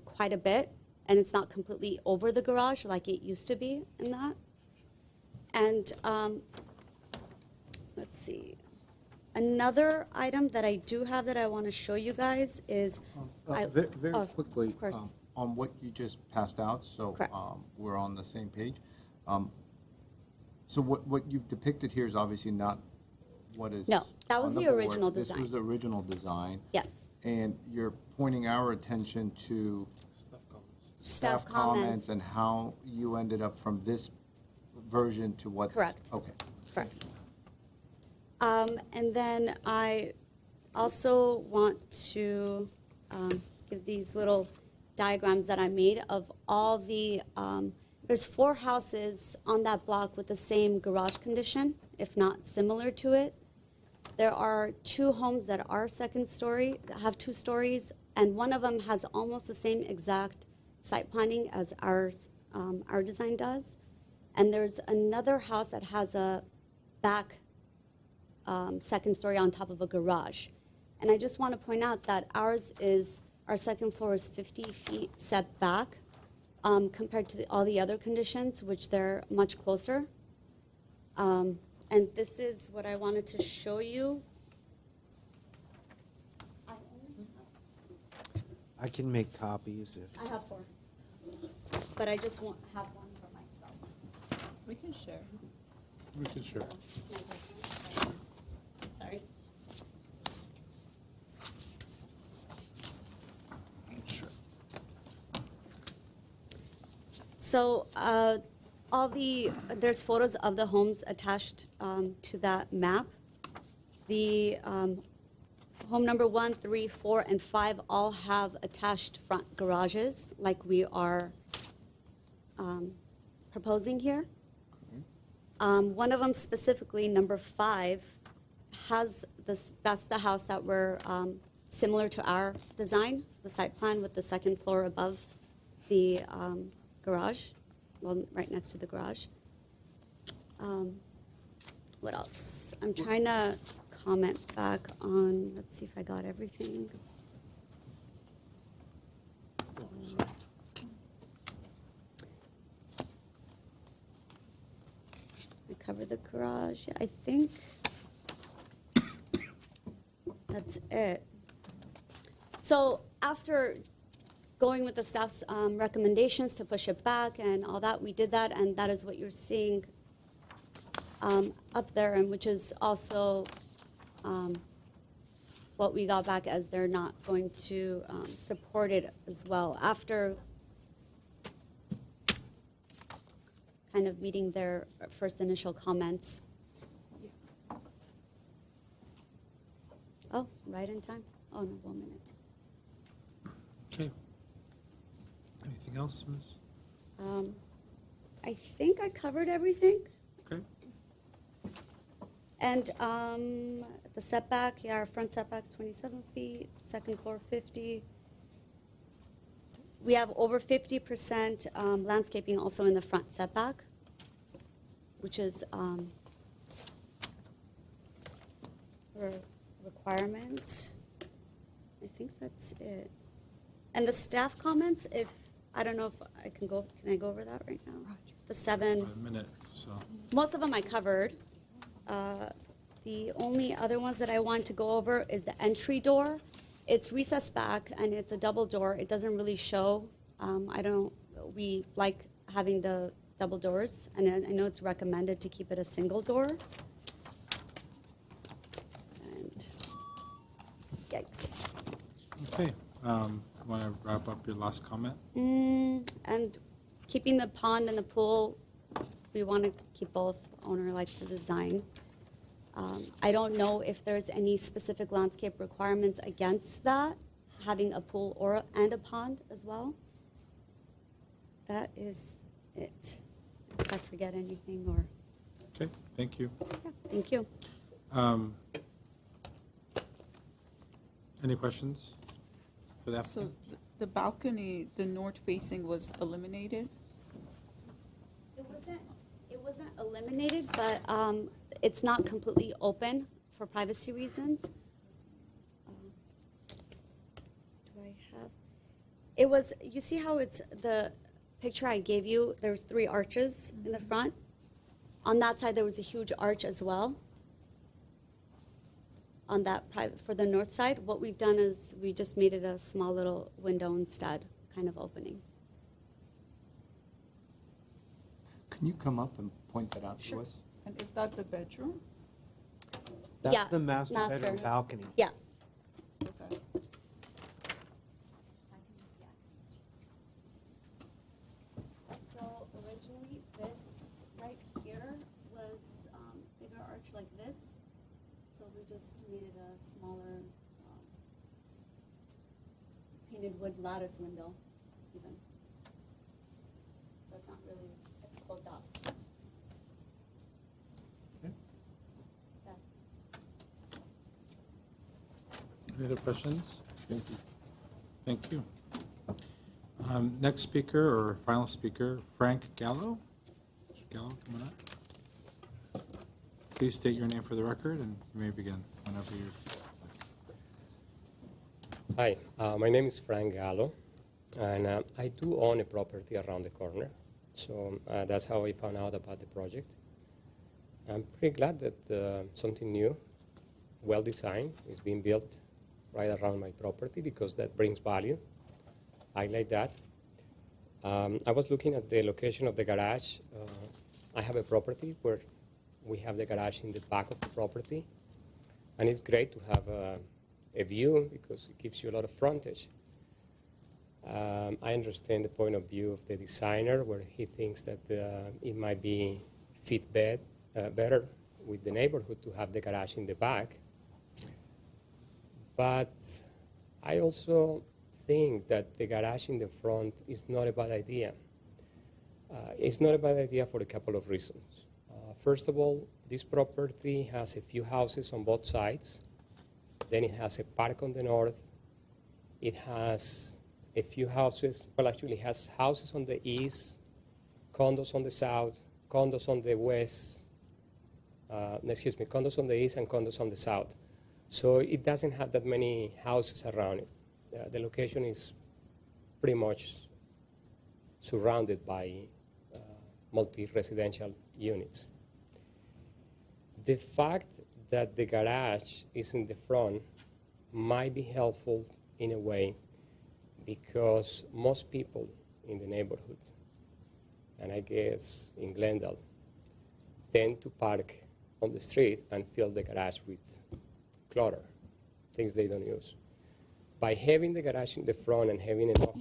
[SPEAKER 12] quite a bit. And it's not completely over the garage like it used to be in that. And let's see. Another item that I do have that I want to show you guys is.
[SPEAKER 13] Very
[SPEAKER 12] oh,
[SPEAKER 13] quickly,
[SPEAKER 12] Of course.
[SPEAKER 13] on what you just passed out, so
[SPEAKER 12] Correct.
[SPEAKER 13] we're on the same page. So what you've depicted here is obviously not what is.
[SPEAKER 12] No, that was
[SPEAKER 13] on
[SPEAKER 12] the
[SPEAKER 13] board.
[SPEAKER 12] original
[SPEAKER 13] This
[SPEAKER 12] design.
[SPEAKER 13] was the original design.
[SPEAKER 12] Yes.
[SPEAKER 13] And you're pointing our attention to
[SPEAKER 12] Staff
[SPEAKER 13] staff
[SPEAKER 12] comments.
[SPEAKER 13] comments and how you ended up from this version to what's.
[SPEAKER 12] Correct.
[SPEAKER 13] Okay.
[SPEAKER 12] Correct. And then I also want to give these little diagrams that I made of all the, there's 4 houses on that block with the same garage condition, if not similar to it. There are 2 homes that are second story, that have 2 stories, and one of them has almost the same exact site planning as ours, our design does. And there's another house that has a back second story on top of a garage. And I just want to point out that our second floor is 50 feet set back compared to all the other conditions, which they're much closer. And this is what I wanted to show you.
[SPEAKER 1] I can make copies if.
[SPEAKER 12] I have 4, but I just have one for myself.
[SPEAKER 6] We can share.
[SPEAKER 3] We can share.
[SPEAKER 12] Sorry.
[SPEAKER 3] Sure.
[SPEAKER 12] So there's photos of the homes attached to that map. The home number 1, 3, 4, and 5 all have attached front garages like we are proposing here. One of them specifically, number 5, has this, that's the house that we're similar to our design, the site plan with the second floor above the garage, well, right next to the garage. What else? I'm trying to comment back on, let's see if I got everything. I covered the garage. Yeah, I think that's it. So after going with the staff's recommendations to push it back and all that. We did that, and that is what you're seeing up there, and which is also what we got back as they're not going to support it as well after kind of meeting their first initial comments. Oh, right in time. Oh, no, 1 minute.
[SPEAKER 3] Okay. Anything else, Ms.?
[SPEAKER 12] I think I covered everything.
[SPEAKER 3] Okay.
[SPEAKER 12] And the setback, yeah, our front setback's 27 feet, second floor 50. We have over 50% landscaping also in the front setback, which is a requirement. I think that's it. And the staff comments, if, I don't know if I can I go over that right now? The 7.
[SPEAKER 3] A minute, so.
[SPEAKER 12] Most of them I covered. The only other ones that I want to go over is the entry door. It's recessed back and it's a double door. It doesn't really show. We like having the double doors, and I know it's recommended to keep it a single door. And yikes.
[SPEAKER 3] Okay. Want to wrap up your last comment?
[SPEAKER 12] And keeping the pond and the pool, we want to keep both. Owner likes to design. I don't know if there's any specific landscape requirements against that, having a pool and a pond as well. That is it. If I forget anything or.
[SPEAKER 3] Okay, thank you.
[SPEAKER 12] Yeah, thank you.
[SPEAKER 3] Any questions for the
[SPEAKER 6] So
[SPEAKER 3] applicant?
[SPEAKER 6] the balcony, the north facing was eliminated?
[SPEAKER 12] It wasn't eliminated, but it's not completely open for privacy reasons. Do I have? It was, you see how it's the picture I gave you, there's 3 arches in the front. On that side, there was a huge arch as well. On that private, for the north side, what we've done is we just made it a small little window instead, kind of opening.
[SPEAKER 13] Can you come up and point that out to us?
[SPEAKER 6] And is that the bedroom?
[SPEAKER 1] That's
[SPEAKER 12] Yeah,
[SPEAKER 1] the master
[SPEAKER 12] master.
[SPEAKER 1] bedroom balcony.
[SPEAKER 12] Yeah.
[SPEAKER 6] Okay.
[SPEAKER 12] So originally, this right here was bigger arch like this. So we just made it a smaller painted wood lattice window, even. So it's not really, it's closed off.
[SPEAKER 13] Okay.
[SPEAKER 12] Yeah.
[SPEAKER 3] Any other questions?
[SPEAKER 13] Thank you.
[SPEAKER 3] Thank you. Next speaker or final speaker, Frank Gallo. Mr. Gallo, come on up. Please state your name for the record, and you may begin whenever you're.
[SPEAKER 14] Hi, my name is Frank Gallo, and I do own a property around the corner, so that's how I found out about the project. I'm pretty glad that something new, well-designed, is being built right around my property because that brings value. I like that. I was looking at the location of the garage. I have a property where we have the garage in the back of the property, and it's great to have a view because it gives you a lot of frontage. I understand the point of view of the designer where he thinks that it might be fit better with the neighborhood to have the garage in the back. But I also think that the garage in the front is not a bad idea. It's not a bad idea for a couple of reasons. First of all, this property has a few houses on both sides. Then it has a park on the north. It has a few houses, well, actually it has houses on the east, condos on the south, condos on the west, condos on the east and condos on the south. So it doesn't have that many houses around it. The location is pretty much surrounded by multi-residential units. The fact that the garage is in the front might be helpful in a way because most people in the neighborhood, and I guess in Glendale, tend to park on the street and fill the garage with clutter, things they don't use. By having the garage in the front and having enough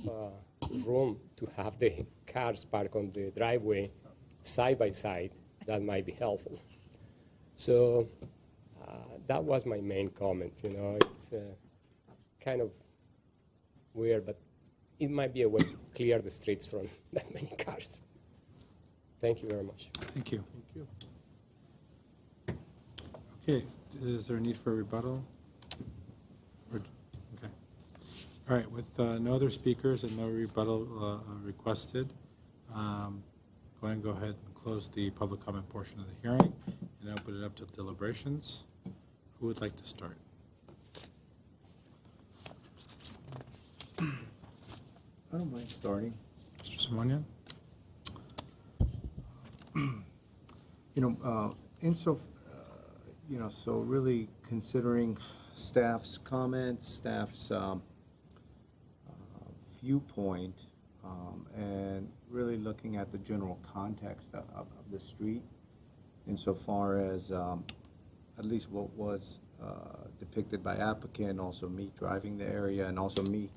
[SPEAKER 14] room to have the cars parked on the driveway side by side, that might be helpful. So that was my main comment. You know, it's kind of weird, but it might be a way to clear the streets from that many cars. Thank you very much.
[SPEAKER 3] Thank you. Okay, is there a need for a rebuttal? Okay. All right, with no other speakers and no rebuttal requested, go ahead and close the public comment portion of the hearing and open it up to deliberations. Who would like to start?
[SPEAKER 13] I don't mind starting.
[SPEAKER 3] Mr. Simonian?
[SPEAKER 13] So really considering staff's comments, staff's viewpoint, and really looking at the general context of the street, insofar as at least what was depicted by applicant, also me driving the area, and also me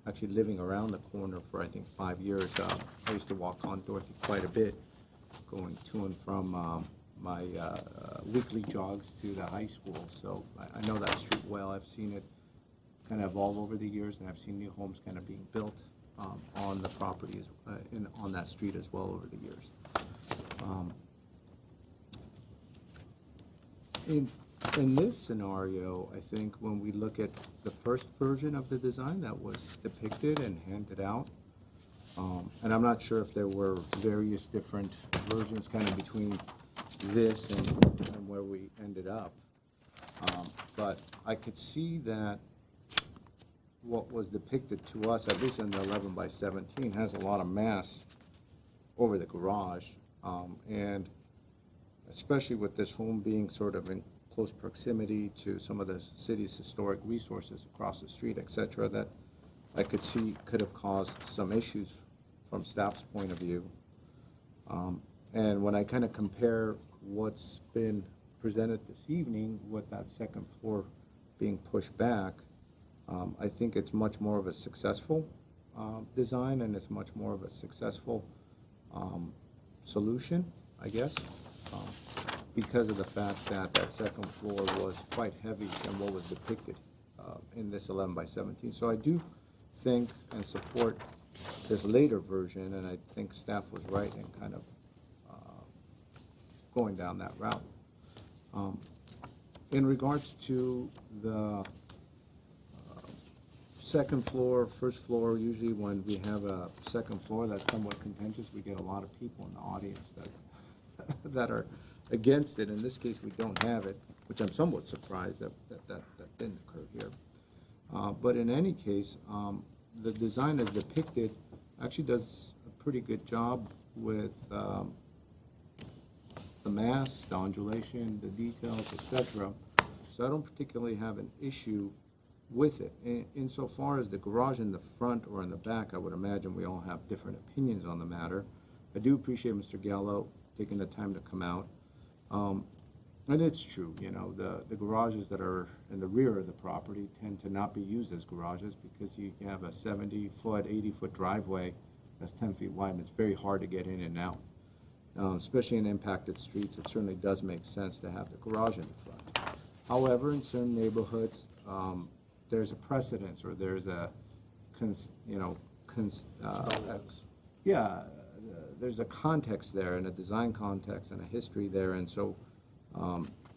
[SPEAKER 13] actually living around the corner for, I think, 5 years. I used to walk on Dorothy quite a bit, going to and from my weekly jogs to the high school. So I know that street well. I've seen it kind of evolve over the years, and I've seen new homes kind of being built on the property, on that street as well over the years. In this scenario, I think when we look at the first version of the design that was depicted and handed out, and I'm not sure if there were various different versions kind of between this and where we ended up, but I could see that what was depicted to us, at least in the 11 by 17, has a lot of mass over the garage, and especially with this home being sort of in close proximity to some of the city's historic resources across the street, et cetera, that I could see could have caused some issues from staff's point of view. And when I kind of compare what's been presented this evening with that second floor being pushed back, I think it's much more of a successful design, and it's much more of a successful solution, I guess, because of the fact that that second floor was quite heavy than what was depicted in this 11 by 17. So I do think and support this later version, and I think staff was right in kind of going down that route. In regards to the second floor, first floor, usually when we have a second floor that's somewhat contentious, we get a lot of people in the audience that are against it. In this case, we don't have it, which I'm somewhat surprised that didn't occur here. But in any case, the design as depicted actually does a pretty good job with the mass, the undulation, the details, etc. So I don't particularly have an issue with it. Insofar as the garage in the front or in the back, I would imagine we all have different opinions on the matter. I do appreciate Mr. Gallo taking the time to come out. And it's true, you know, the garages that are in the rear of the property tend to not be used as garages because you have a 70-foot, 80-foot driveway that's 10 feet wide, and it's very hard to get in and out. Especially in impacted streets, it certainly does make sense to have the garage in the front. However, in certain neighborhoods, there's a precedence, or there's a, there's a context there, and a design context, and a history there, and so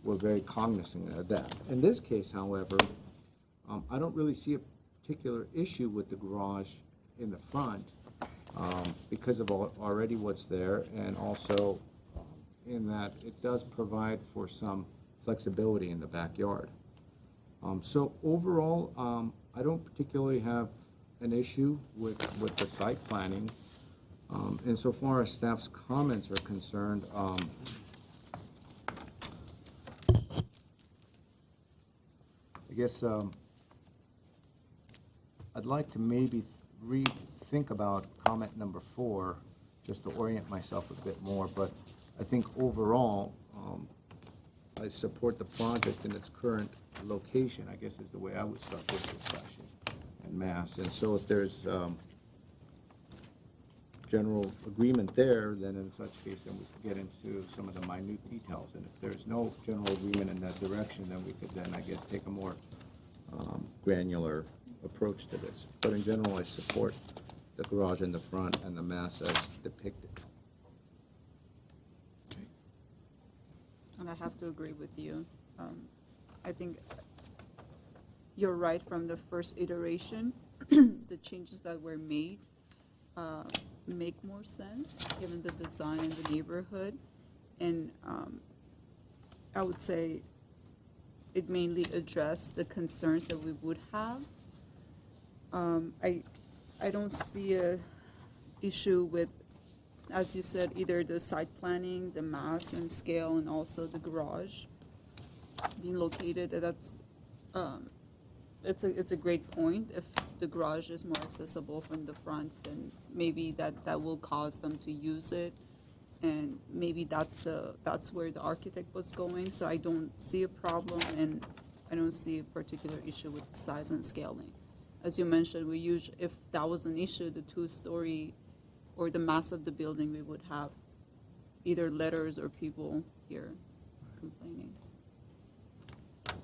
[SPEAKER 13] we're very cognizant of that. In this case, however, I don't really see a particular issue with the garage in the front because of already what's there, and also in that it does provide for some flexibility in the backyard. So overall, I don't particularly have an issue with the site planning. Insofar as staff's comments are concerned, I guess I'd like to maybe rethink about comment number 4, just to orient myself a bit more, but I think overall, I support the project in its current location, I guess is the way I would start this discussion, en masse. And so if there's general agreement there, then in such case, then we could get into some of the minute details. And if there's no general agreement in that direction, then we could then, I guess, take a more granular approach to this. But in general, I support the garage in the front and the mass as depicted.
[SPEAKER 6] And I have to agree with you. I think you're right from the first iteration. The changes that were made make more sense given the design and the neighborhood. And I would say it mainly addressed the concerns that we would have. I don't see a issue with, as you said, either the site planning, the mass and scale, and also the garage being located. That's it's a great point. If the garage is more accessible from the front, then maybe that will cause them to use it, and maybe that's where the architect was going. So I don't see a problem, and I don't see a particular issue with the size and scaling. As you mentioned, if that was an issue, the 2-story or the mass of the building, we would have either letters or people here complaining.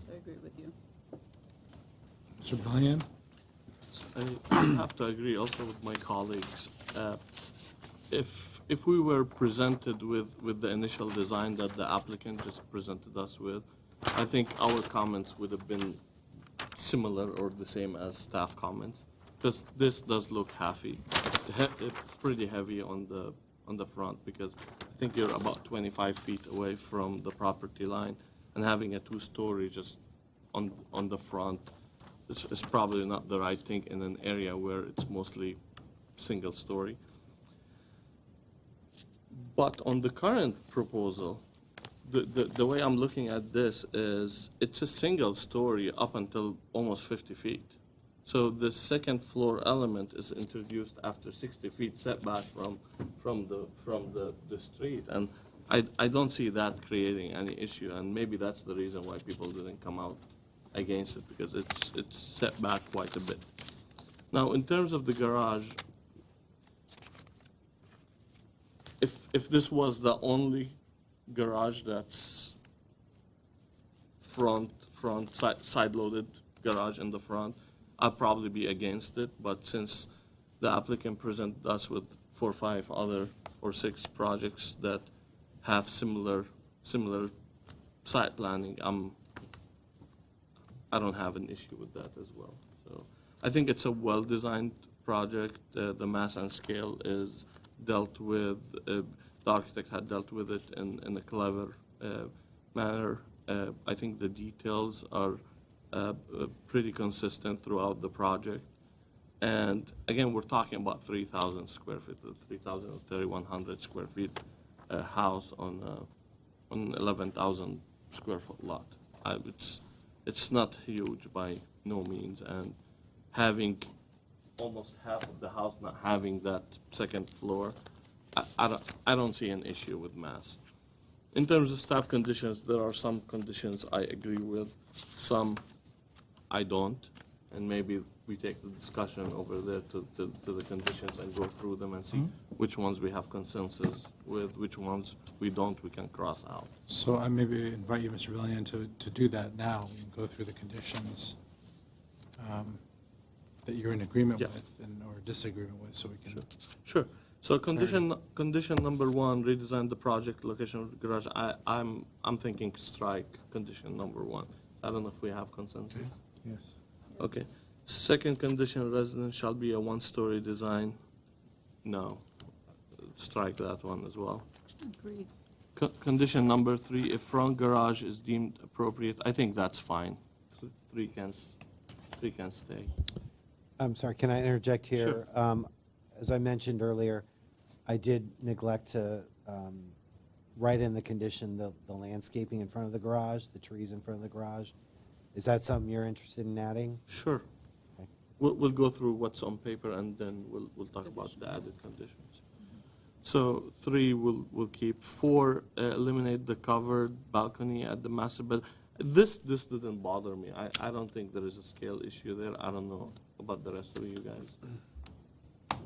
[SPEAKER 6] So I agree with you.
[SPEAKER 3] Mr. Billion?
[SPEAKER 5] I have to agree also with my colleagues. If we were presented with the initial design that the applicant just presented us with, I think our comments would have been similar or the same as staff comments, because this does look it's pretty heavy on the front, because I think you're about 25 feet away from the property line, and having a 2-story just on the front is probably not the right thing in an area where it's mostly single story. But on the current proposal, the way I'm looking at this is it's a single story up until almost 50 feet. So the second floor element is introduced after 60 feet setback from the street. And I don't see that creating any issue, and maybe that's the reason why people didn't come out against it, because it's set back quite a bit. Now, in terms of the garage, if this was the only garage that's side-loaded garage in the front, I'd probably be against it. But since the applicant presented us with 4 or 5 other or 6 projects that have similar site planning, I don't have an issue with that as well. So I think it's a well-designed project. The mass and scale is dealt with. The architect had dealt with it in a clever manner. I think the details are pretty consistent throughout the project. And again, we're talking about 3,000 square feet, 3,000 or 3,100 square feet house on an 11,000 square foot lot. It's not huge by no means, and having almost half of the house not having that second floor, I don't see an issue with mass. In terms of staff conditions, there are some conditions I agree with, some I don't, and maybe we take the discussion over there to the conditions and go through them and see which ones we have consensus with, which ones we don't, we can cross out.
[SPEAKER 3] So I maybe invite you, Mr. Billion, to do that now and go through the conditions that you're in agreement with or disagreement with, so we can.
[SPEAKER 5] Sure. So condition number 1, redesign the project location of the garage. I'm thinking strike condition number 1. I don't know if we have consensus.
[SPEAKER 3] Okay.
[SPEAKER 13] Yes.
[SPEAKER 5] Okay. Second condition, residence shall be a 1-story design. No. Strike that one as well.
[SPEAKER 6] Agreed.
[SPEAKER 5] Condition number 3, if front garage is deemed appropriate, I think that's fine. 3 can stay.
[SPEAKER 1] I'm sorry, can I interject here?
[SPEAKER 5] Sure.
[SPEAKER 1] As I mentioned earlier, I did neglect to write in the condition the landscaping in front of the garage, the trees in front of the garage. Is that something you're interested in adding?
[SPEAKER 5] Sure.
[SPEAKER 1] Okay.
[SPEAKER 5] we'll go through what's on paper, and then we'll talk about the added conditions. So 3, we'll keep. 4, eliminate the covered balcony at the master bed. This didn't bother me. I don't think there is a scale issue there. I don't know about the rest of you guys.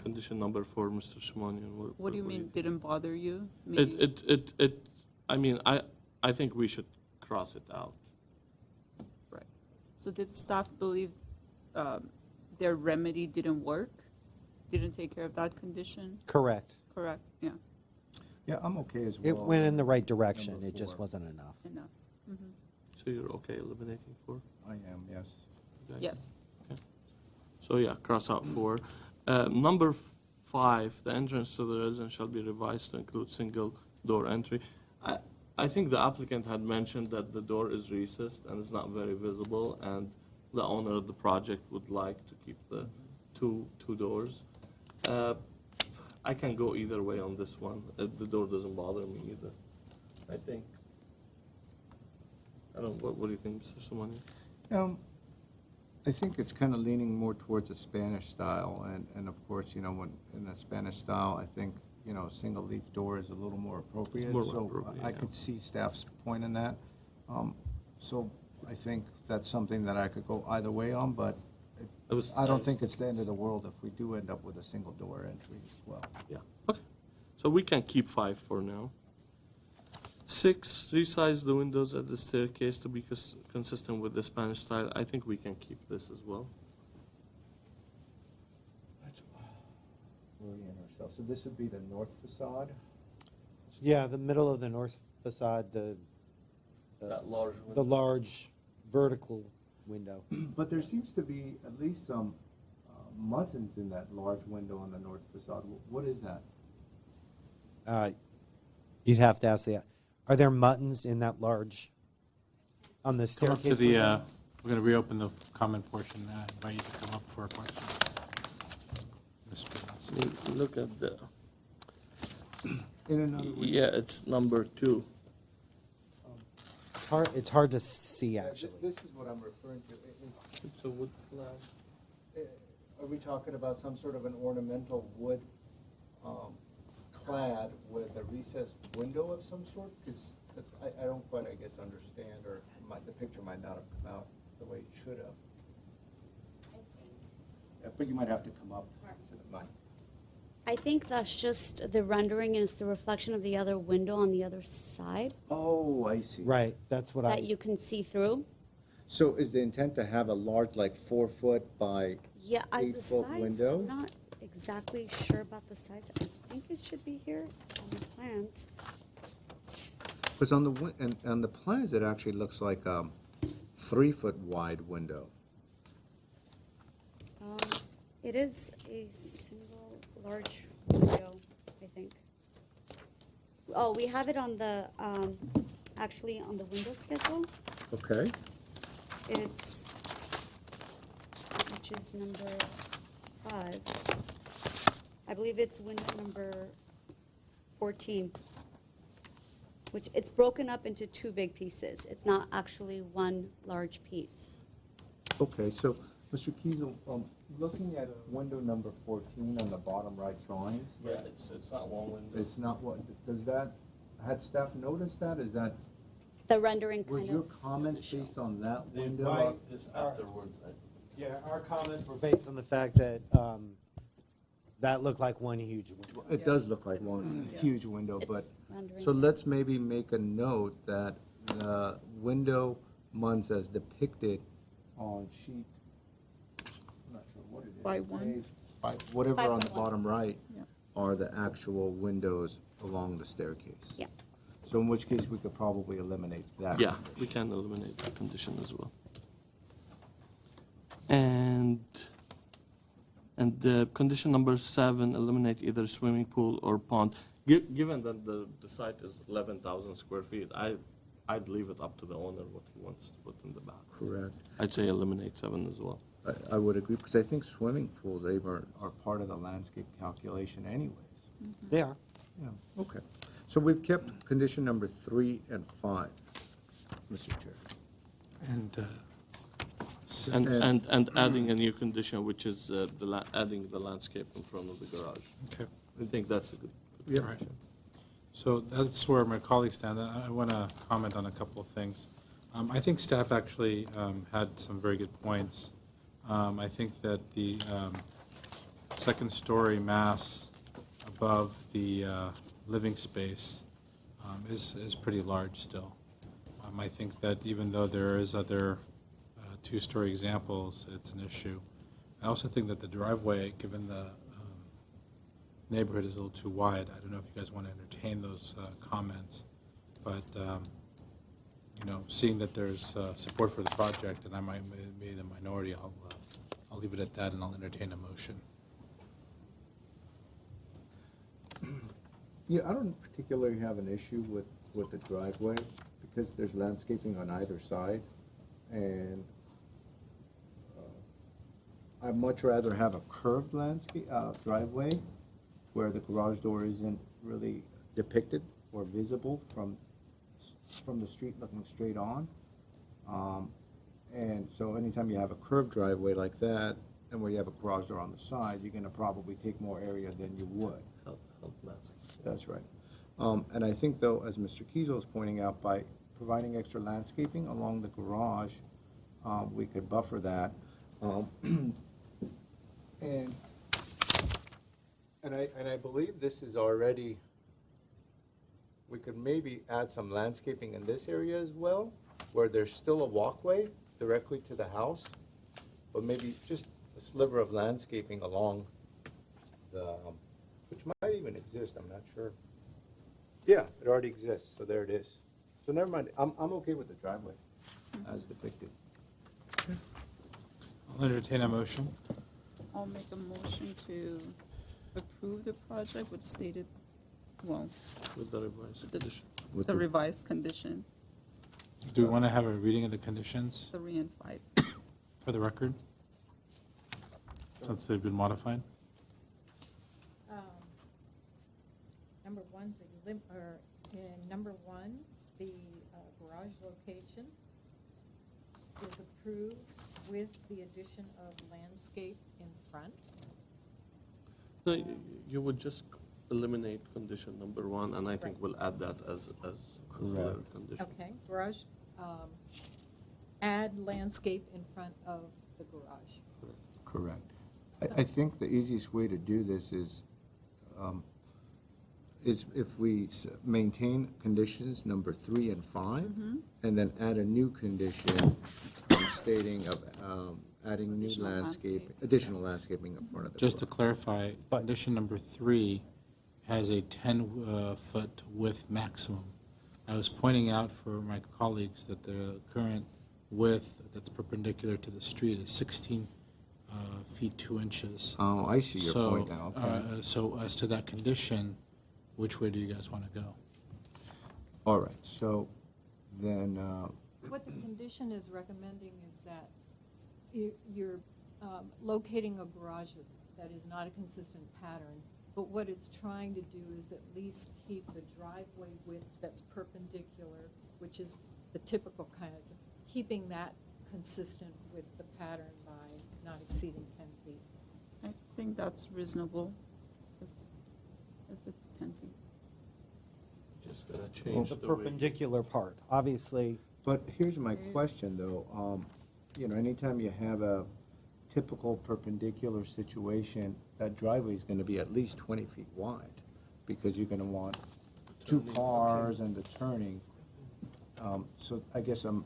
[SPEAKER 5] Condition number 4, Mr. Shimonian.
[SPEAKER 6] What do you mean didn't bother you?
[SPEAKER 5] I mean, I think we should cross it out.
[SPEAKER 6] Right. So did the staff believe their remedy didn't work? Didn't take care of that condition?
[SPEAKER 1] Correct.
[SPEAKER 6] Correct, yeah,
[SPEAKER 13] Yeah, I'm okay as well.
[SPEAKER 1] It went in the right direction,
[SPEAKER 13] Number
[SPEAKER 1] it just
[SPEAKER 13] 4.
[SPEAKER 1] wasn't enough.
[SPEAKER 6] enough. Mhm.
[SPEAKER 5] So you're okay eliminating 4?
[SPEAKER 13] I am, yes.
[SPEAKER 5] Okay.
[SPEAKER 6] Yes.
[SPEAKER 5] So yeah, cross out 4. Number 5, the entrance to the residence shall be revised to include single door entry. I think the applicant had mentioned that the door is recessed and it's not very visible, and the owner of the project would like to keep the two doors. I can go either way on this one. The door doesn't bother me either. I think. I don't know, what do you think, Mr. Somani?
[SPEAKER 13] I think it's kind of leaning more towards a Spanish style, and of course, when in a Spanish style, I think, single leaf door is a little more appropriate.
[SPEAKER 5] more
[SPEAKER 13] So
[SPEAKER 5] appropriate,
[SPEAKER 13] I
[SPEAKER 5] yeah.
[SPEAKER 13] could see staff's point in that. So I think that's something that I could go either way on, but I don't think it's the end of the world if we do end up with a single door entry as well.
[SPEAKER 5] Yeah, okay. So we can keep 5 for now. 6, resize the windows at the staircase to be consistent with the Spanish style. I think we can keep this as well.
[SPEAKER 13] Orient ourselves. So this would be the north facade?
[SPEAKER 1] Yeah, the middle of the north facade,
[SPEAKER 5] That large
[SPEAKER 1] the large vertical window.
[SPEAKER 13] But there seems to be at least some muttons in that large window on the north facade. What is that?
[SPEAKER 1] You'd have to ask are there muttons in that large, on the
[SPEAKER 3] Come up
[SPEAKER 1] staircase
[SPEAKER 3] to the,
[SPEAKER 1] window?
[SPEAKER 3] we're going to reopen the comment portion. I invite you to come up for a question. Mr. Johnson.
[SPEAKER 5] Look at the,
[SPEAKER 13] In another way.
[SPEAKER 5] yeah, it's number 2.
[SPEAKER 1] It's hard to see, actually.
[SPEAKER 13] This is what I'm referring to.
[SPEAKER 5] It's a wood slab.
[SPEAKER 13] Are we talking about some sort of an ornamental wood clad with a recessed window of some sort? Because I don't quite, I guess, understand, or the picture might not have come out the way it should have. But you might have to come up to the mic.
[SPEAKER 12] I think that's just the rendering, and it's the reflection of the other window on the other side
[SPEAKER 13] Oh, I see.
[SPEAKER 1] Right, that's what
[SPEAKER 12] that you can see through.
[SPEAKER 13] So is the intent to have a large, like 4-foot by
[SPEAKER 12] Yeah, the
[SPEAKER 13] 8-foot
[SPEAKER 12] size,
[SPEAKER 13] window?
[SPEAKER 12] I'm not exactly sure about the size. I think it should be here on the plans.
[SPEAKER 13] Because on on the plans, it actually looks like a 3-foot wide window.
[SPEAKER 12] It is a single large window, I think. Oh, we have it on the, actually on the window schedule.
[SPEAKER 13] Okay.
[SPEAKER 12] It's, which is number 5. I believe it's window number 14, which it's broken up into 2 big pieces. It's not actually one large piece.
[SPEAKER 13] Okay, so, Mr. Kiesel, looking at window number 14 on the bottom right drawings,
[SPEAKER 5] Yeah, it's not one window.
[SPEAKER 13] it's not what, does that, had staff noticed that? Is that,
[SPEAKER 12] The rendering
[SPEAKER 13] was
[SPEAKER 12] kind
[SPEAKER 13] your
[SPEAKER 12] of,
[SPEAKER 13] comments based on that
[SPEAKER 5] They
[SPEAKER 13] window?
[SPEAKER 5] write this afterwards.
[SPEAKER 1] Yeah, our comments were based on the fact that that looked like one huge window.
[SPEAKER 13] It does look like one huge window,
[SPEAKER 12] It's
[SPEAKER 13] but,
[SPEAKER 12] rendering.
[SPEAKER 13] so let's maybe make a note that the window ones as depicted on sheet, I'm not sure what it is.
[SPEAKER 6] 5-1.
[SPEAKER 13] Whatever on the
[SPEAKER 12] 5.1.
[SPEAKER 13] bottom right
[SPEAKER 6] Yeah.
[SPEAKER 13] are the actual windows along the staircase.
[SPEAKER 12] Yeah.
[SPEAKER 13] So in which case, we could probably eliminate that.
[SPEAKER 5] Yeah, we can eliminate that condition as well. And the condition number 7, eliminate either swimming pool or pond. Given that the site is 11,000 square feet, I'd leave it up to the owner what he wants to put in the back.
[SPEAKER 13] Correct.
[SPEAKER 5] I'd say eliminate 7 as well.
[SPEAKER 13] I would agree, because I think swimming pools, Abe, are part of the landscape calculation anyways.
[SPEAKER 1] They are.
[SPEAKER 13] Yeah, okay. So we've kept condition number 3 and 5, Mr. Chair.
[SPEAKER 3] And Yes.
[SPEAKER 5] And adding a new condition, which is adding the landscape in front of the garage.
[SPEAKER 3] Okay.
[SPEAKER 5] I think that's a good.
[SPEAKER 3] All right. So that's where my colleagues stand. I want to comment on a couple of things. I think staff actually had some very good points. I think that the second-story mass above the living space is pretty large still. I think that even though there is other two-story examples, it's an issue. I also think that the driveway, given the neighborhood, is a little too wide. I don't know if you guys want to entertain those comments, but you know, seeing that there's support for the project, and I might be the minority, I'll leave it at that, and I'll entertain a motion.
[SPEAKER 13] Yeah, I don't particularly have an issue with the driveway because there's landscaping on either side, and I'd much rather have a curved landscape driveway where the garage door isn't really depicted or visible from the street looking straight on. And so anytime you have a curved driveway like that, and where you have a garage door on the side, you're gonna probably take more area than you would. That's right. And I think though, as Mr. Kiesel is pointing out, by providing extra landscaping along the garage, we could buffer that. And I believe this is already, we could maybe add some landscaping in this area as well, where there's still a walkway directly to the house, but maybe just a sliver of landscaping along the, which might even exist, I'm not sure. Yeah, it already exists, so there it is. So never mind, I'm okay with the driveway as depicted.
[SPEAKER 3] I'll entertain a motion.
[SPEAKER 6] I'll make a motion to approve the project with stated, well,
[SPEAKER 5] With the revised condition.
[SPEAKER 6] the revised condition,
[SPEAKER 3] Do we want to have a reading of the conditions
[SPEAKER 6] 3 and 5.
[SPEAKER 3] for the record? Since they've been modified?
[SPEAKER 15] Number one's in number one, the garage location is approved with the addition of landscape in front.
[SPEAKER 5] No, you would just eliminate condition number one, and I think we'll add that as another condition.
[SPEAKER 15] Okay, garage, add landscape in front of the garage.
[SPEAKER 13] Correct. I think the easiest way to do this is if we maintain conditions number 3 and 5, and then add a new condition stating of adding new additional landscaping in front of the
[SPEAKER 3] Just to
[SPEAKER 13] garage.
[SPEAKER 3] clarify, condition number 3 has a 10-foot width maximum. I was pointing out for my colleagues that the current width that's perpendicular to the street is 16 feet 2 inches.
[SPEAKER 13] Oh, I see your point now, okay.
[SPEAKER 3] So as to that condition, which way do you guys want to go?
[SPEAKER 13] All right, so then,
[SPEAKER 15] What the condition is recommending is that you're locating a garage that is not a consistent pattern, but what it's trying to do is at least keep the driveway width that's perpendicular, which is the typical kind of, keeping that consistent with the pattern by not exceeding 10 feet.
[SPEAKER 6] I think that's reasonable. If it's 10 feet.
[SPEAKER 5] Just gonna
[SPEAKER 1] Well,
[SPEAKER 5] change
[SPEAKER 1] the
[SPEAKER 5] the way.
[SPEAKER 1] perpendicular part, obviously.
[SPEAKER 13] but here's my question though. You know, anytime you have a typical perpendicular situation, that driveway is going to be at least 20 feet wide because you're going to want 2
[SPEAKER 5] Turning,
[SPEAKER 13] cars and the turning. So I guess I'm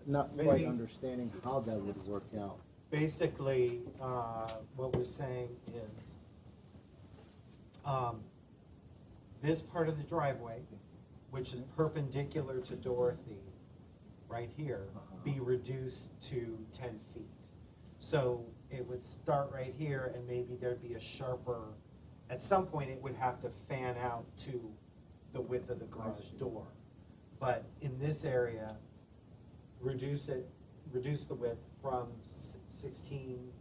[SPEAKER 13] not quite
[SPEAKER 1] Maybe-
[SPEAKER 13] understanding how that would work out.
[SPEAKER 1] Basically, what we're saying is this part of the driveway, which is perpendicular to Dorothy, right here, be reduced to 10 feet. So it would start right here, and maybe there'd be a sharper, at some point it would have to fan out to the width of the garage door. But in this area, reduce the width from 16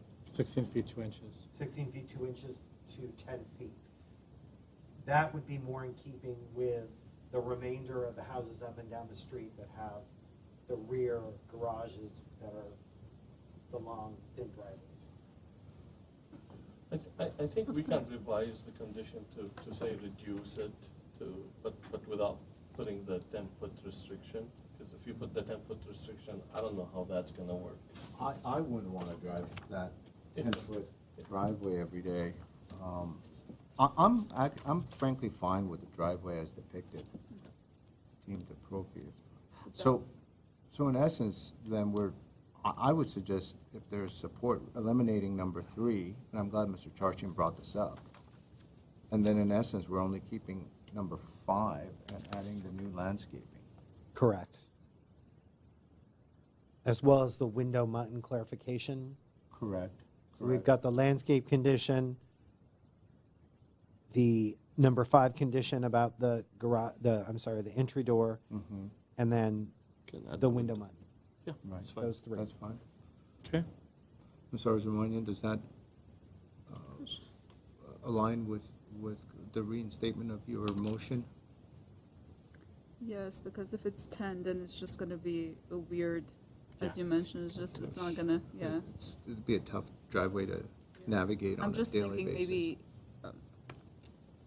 [SPEAKER 3] feet 2 inches.
[SPEAKER 1] 16 feet 2 inches to 10 feet. That would be more in keeping with the remainder of the houses up and down the street that have the rear garages that are the long, thin driveways.
[SPEAKER 5] I think we can revise the condition to say reduce it but without putting the 10-foot restriction. Because if you put the 10-foot restriction, I don't know how that's gonna work.
[SPEAKER 13] I wouldn't want to drive that 10-foot driveway every day. I'm frankly fine with the driveway as depicted, deemed appropriate. So in essence, then I would suggest, if there's support, eliminating number 3, and I'm glad Mr. Charchian brought this up. And then in essence, we're only keeping number 5 and adding the new landscaping.
[SPEAKER 1] Correct. As well as the window mutton clarification.
[SPEAKER 13] Correct.
[SPEAKER 1] So we've got the landscape condition, the number 5 condition about the garage, the entry door, and then
[SPEAKER 5] Can add
[SPEAKER 1] the window mutton.
[SPEAKER 5] Yeah,
[SPEAKER 13] Right.
[SPEAKER 5] that's fine.
[SPEAKER 1] Those 3.
[SPEAKER 13] That's fine.
[SPEAKER 3] Okay.
[SPEAKER 13] Ms. Arzumanian, does that align with the reinstatement of your motion?
[SPEAKER 6] Yes, because if it's 10, then it's just gonna be a weird, as you mentioned, it's not gonna, yeah.
[SPEAKER 13] It'd be a tough driveway to navigate on
[SPEAKER 6] I'm
[SPEAKER 13] a
[SPEAKER 6] just
[SPEAKER 13] daily
[SPEAKER 6] thinking
[SPEAKER 13] basis.
[SPEAKER 6] maybe,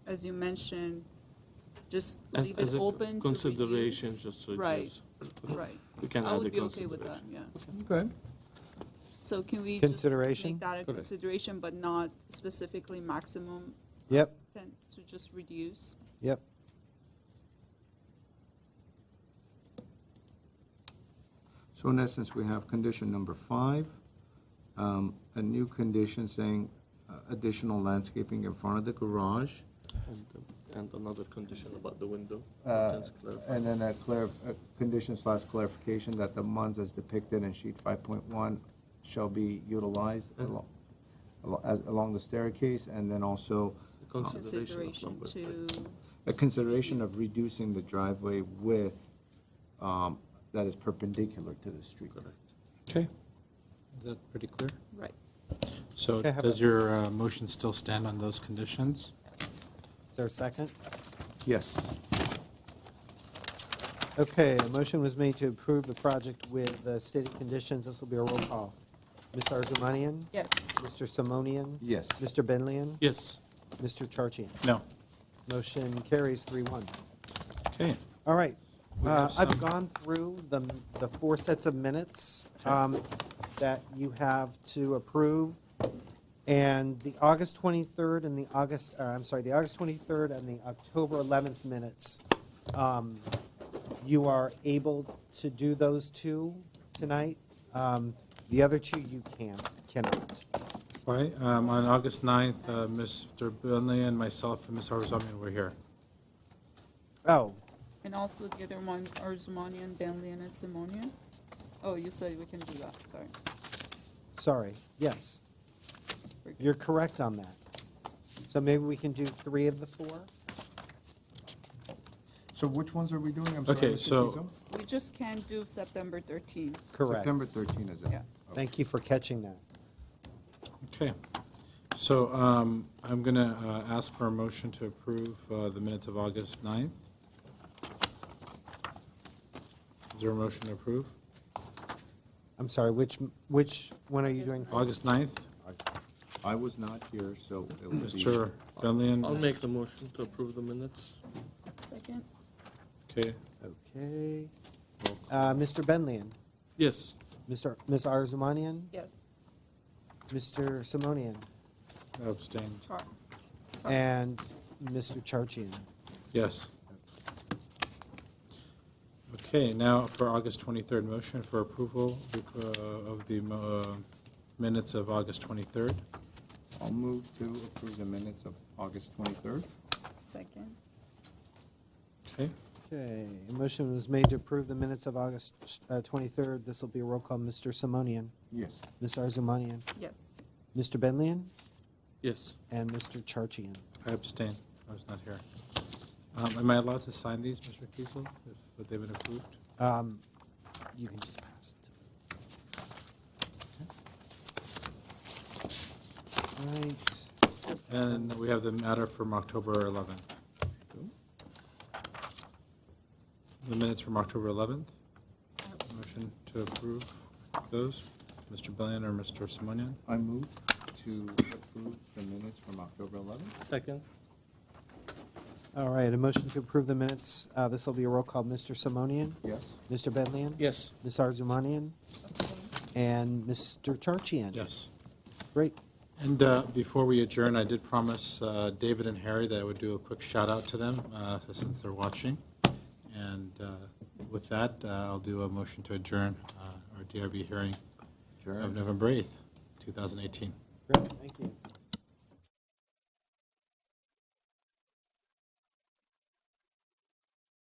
[SPEAKER 6] as you mentioned, just
[SPEAKER 5] As
[SPEAKER 6] leave it
[SPEAKER 5] a
[SPEAKER 6] open to
[SPEAKER 5] consideration,
[SPEAKER 6] reuse.
[SPEAKER 5] just
[SPEAKER 6] Right,
[SPEAKER 5] reduce.
[SPEAKER 6] right.
[SPEAKER 5] We can
[SPEAKER 6] I
[SPEAKER 5] add a
[SPEAKER 6] would be okay with that,
[SPEAKER 5] consideration.
[SPEAKER 6] yeah.
[SPEAKER 13] Okay.
[SPEAKER 6] So can we just
[SPEAKER 1] Consideration?
[SPEAKER 6] make that a
[SPEAKER 5] Correct.
[SPEAKER 6] consideration, but not specifically maximum
[SPEAKER 1] Yep,
[SPEAKER 6] 10, to just reduce?
[SPEAKER 1] yep.
[SPEAKER 13] So in essence, we have condition number 5, a new condition saying additional landscaping in front of the garage,
[SPEAKER 5] And another condition about the window.
[SPEAKER 13] uh,
[SPEAKER 5] That's clear.
[SPEAKER 13] and then a condition/clarification that the MUNs as depicted in sheet 5.1 shall be utilized along the staircase, and then also
[SPEAKER 5] Consideration of number 3.
[SPEAKER 13] a consideration of reducing the driveway width that is perpendicular to the street.
[SPEAKER 5] Correct.
[SPEAKER 3] Okay. Is that pretty clear?
[SPEAKER 6] Right.
[SPEAKER 3] So
[SPEAKER 1] Okay, how
[SPEAKER 3] does
[SPEAKER 1] about-
[SPEAKER 3] your motion still stand on those conditions?
[SPEAKER 1] Is there a second?
[SPEAKER 13] Yes.
[SPEAKER 1] Okay, a motion was made to approve the project with the stated conditions. This will be a roll call. Ms. Arzumanian?
[SPEAKER 6] Yes.
[SPEAKER 1] Mr. Simonian?
[SPEAKER 13] Yes.
[SPEAKER 1] Mr. Benlian?
[SPEAKER 3] Yes.
[SPEAKER 1] Mr. Charchian?
[SPEAKER 3] No.
[SPEAKER 1] Motion carries 3-1.
[SPEAKER 3] Okay.
[SPEAKER 1] All right.
[SPEAKER 3] We have
[SPEAKER 1] I've
[SPEAKER 3] some-
[SPEAKER 1] gone through the 4 sets of minutes that you have to approve. And the August 23rd and the August 23rd and the October 11th minutes, you are able to do those 2 tonight. The other 2 you cannot.
[SPEAKER 3] Why? On August 9th, Mr. Bunley and myself and Ms. Arzumanian were here.
[SPEAKER 1] Oh,
[SPEAKER 6] And also the other one, Arzumanian, Benlian, and Simonian? Oh, you said we can do that, sorry.
[SPEAKER 1] sorry. Yes. You're correct on that. So maybe we can do 3 of the 4?
[SPEAKER 13] So which ones are we doing? I'm sorry,
[SPEAKER 3] Okay,
[SPEAKER 13] Mr.
[SPEAKER 3] so-
[SPEAKER 13] Kiesel?
[SPEAKER 6] We just can't do September 13.
[SPEAKER 1] Correct.
[SPEAKER 13] September 13 is it?
[SPEAKER 6] Yeah.
[SPEAKER 1] Thank you for catching that.
[SPEAKER 3] Okay. So I'm going to ask for a motion to approve the minutes of August 9th. Is there a motion to approve?
[SPEAKER 1] I'm sorry, which one are you doing?
[SPEAKER 3] August 9th?
[SPEAKER 13] I was not here, so it would be.
[SPEAKER 3] Mr. Benlian?
[SPEAKER 5] I'll make the motion to approve the minutes.
[SPEAKER 6] Second?
[SPEAKER 3] Okay.
[SPEAKER 1] Okay. Mr. Benlian?
[SPEAKER 5] Yes.
[SPEAKER 1] Ms. Arzumanian?
[SPEAKER 6] Yes.
[SPEAKER 1] Mr. Simonian?
[SPEAKER 3] Abstain.
[SPEAKER 6] Char.
[SPEAKER 1] And Mr. Charchian?
[SPEAKER 3] Yes. Okay, now for August 23rd, motion for approval of the minutes of August 23rd.
[SPEAKER 13] I'll move to approve the minutes of August 23rd.
[SPEAKER 6] Second?
[SPEAKER 3] Okay.
[SPEAKER 1] Okay, a motion was made to approve the minutes of August 23rd. This will be a roll call. Mr. Simonian?
[SPEAKER 13] Yes.
[SPEAKER 1] Ms. Arzumanian?
[SPEAKER 6] Yes.
[SPEAKER 1] Mr. Benlian?
[SPEAKER 5] Yes.
[SPEAKER 1] And Mr. Charchian?
[SPEAKER 3] I abstain. I was not here. Am I allowed to sign these, Mr. Kiesel, if they've been approved?
[SPEAKER 1] You can just pass it to them. Right.
[SPEAKER 3] And we have the matter from October 11th. The minutes from October 11th. Motion to approve those. Mr. Billion or Mr. Simonian?
[SPEAKER 13] I move to approve the minutes from October 11th.
[SPEAKER 5] Second.
[SPEAKER 1] All right, a motion to approve the minutes. This will be a roll call. Mr. Simonian?
[SPEAKER 13] Yes.
[SPEAKER 1] Mr. Benlian?
[SPEAKER 5] Yes.
[SPEAKER 1] Ms. Arzumanian? And Mr. Charchian?
[SPEAKER 3] Yes.
[SPEAKER 1] Great.
[SPEAKER 3] And before we adjourn, I did promise David and Harry that I would do a quick shout out to them since they're watching. And with that, I'll do a motion to adjourn our DRB hearing of November 8th, 2018.
[SPEAKER 1] Great, thank you.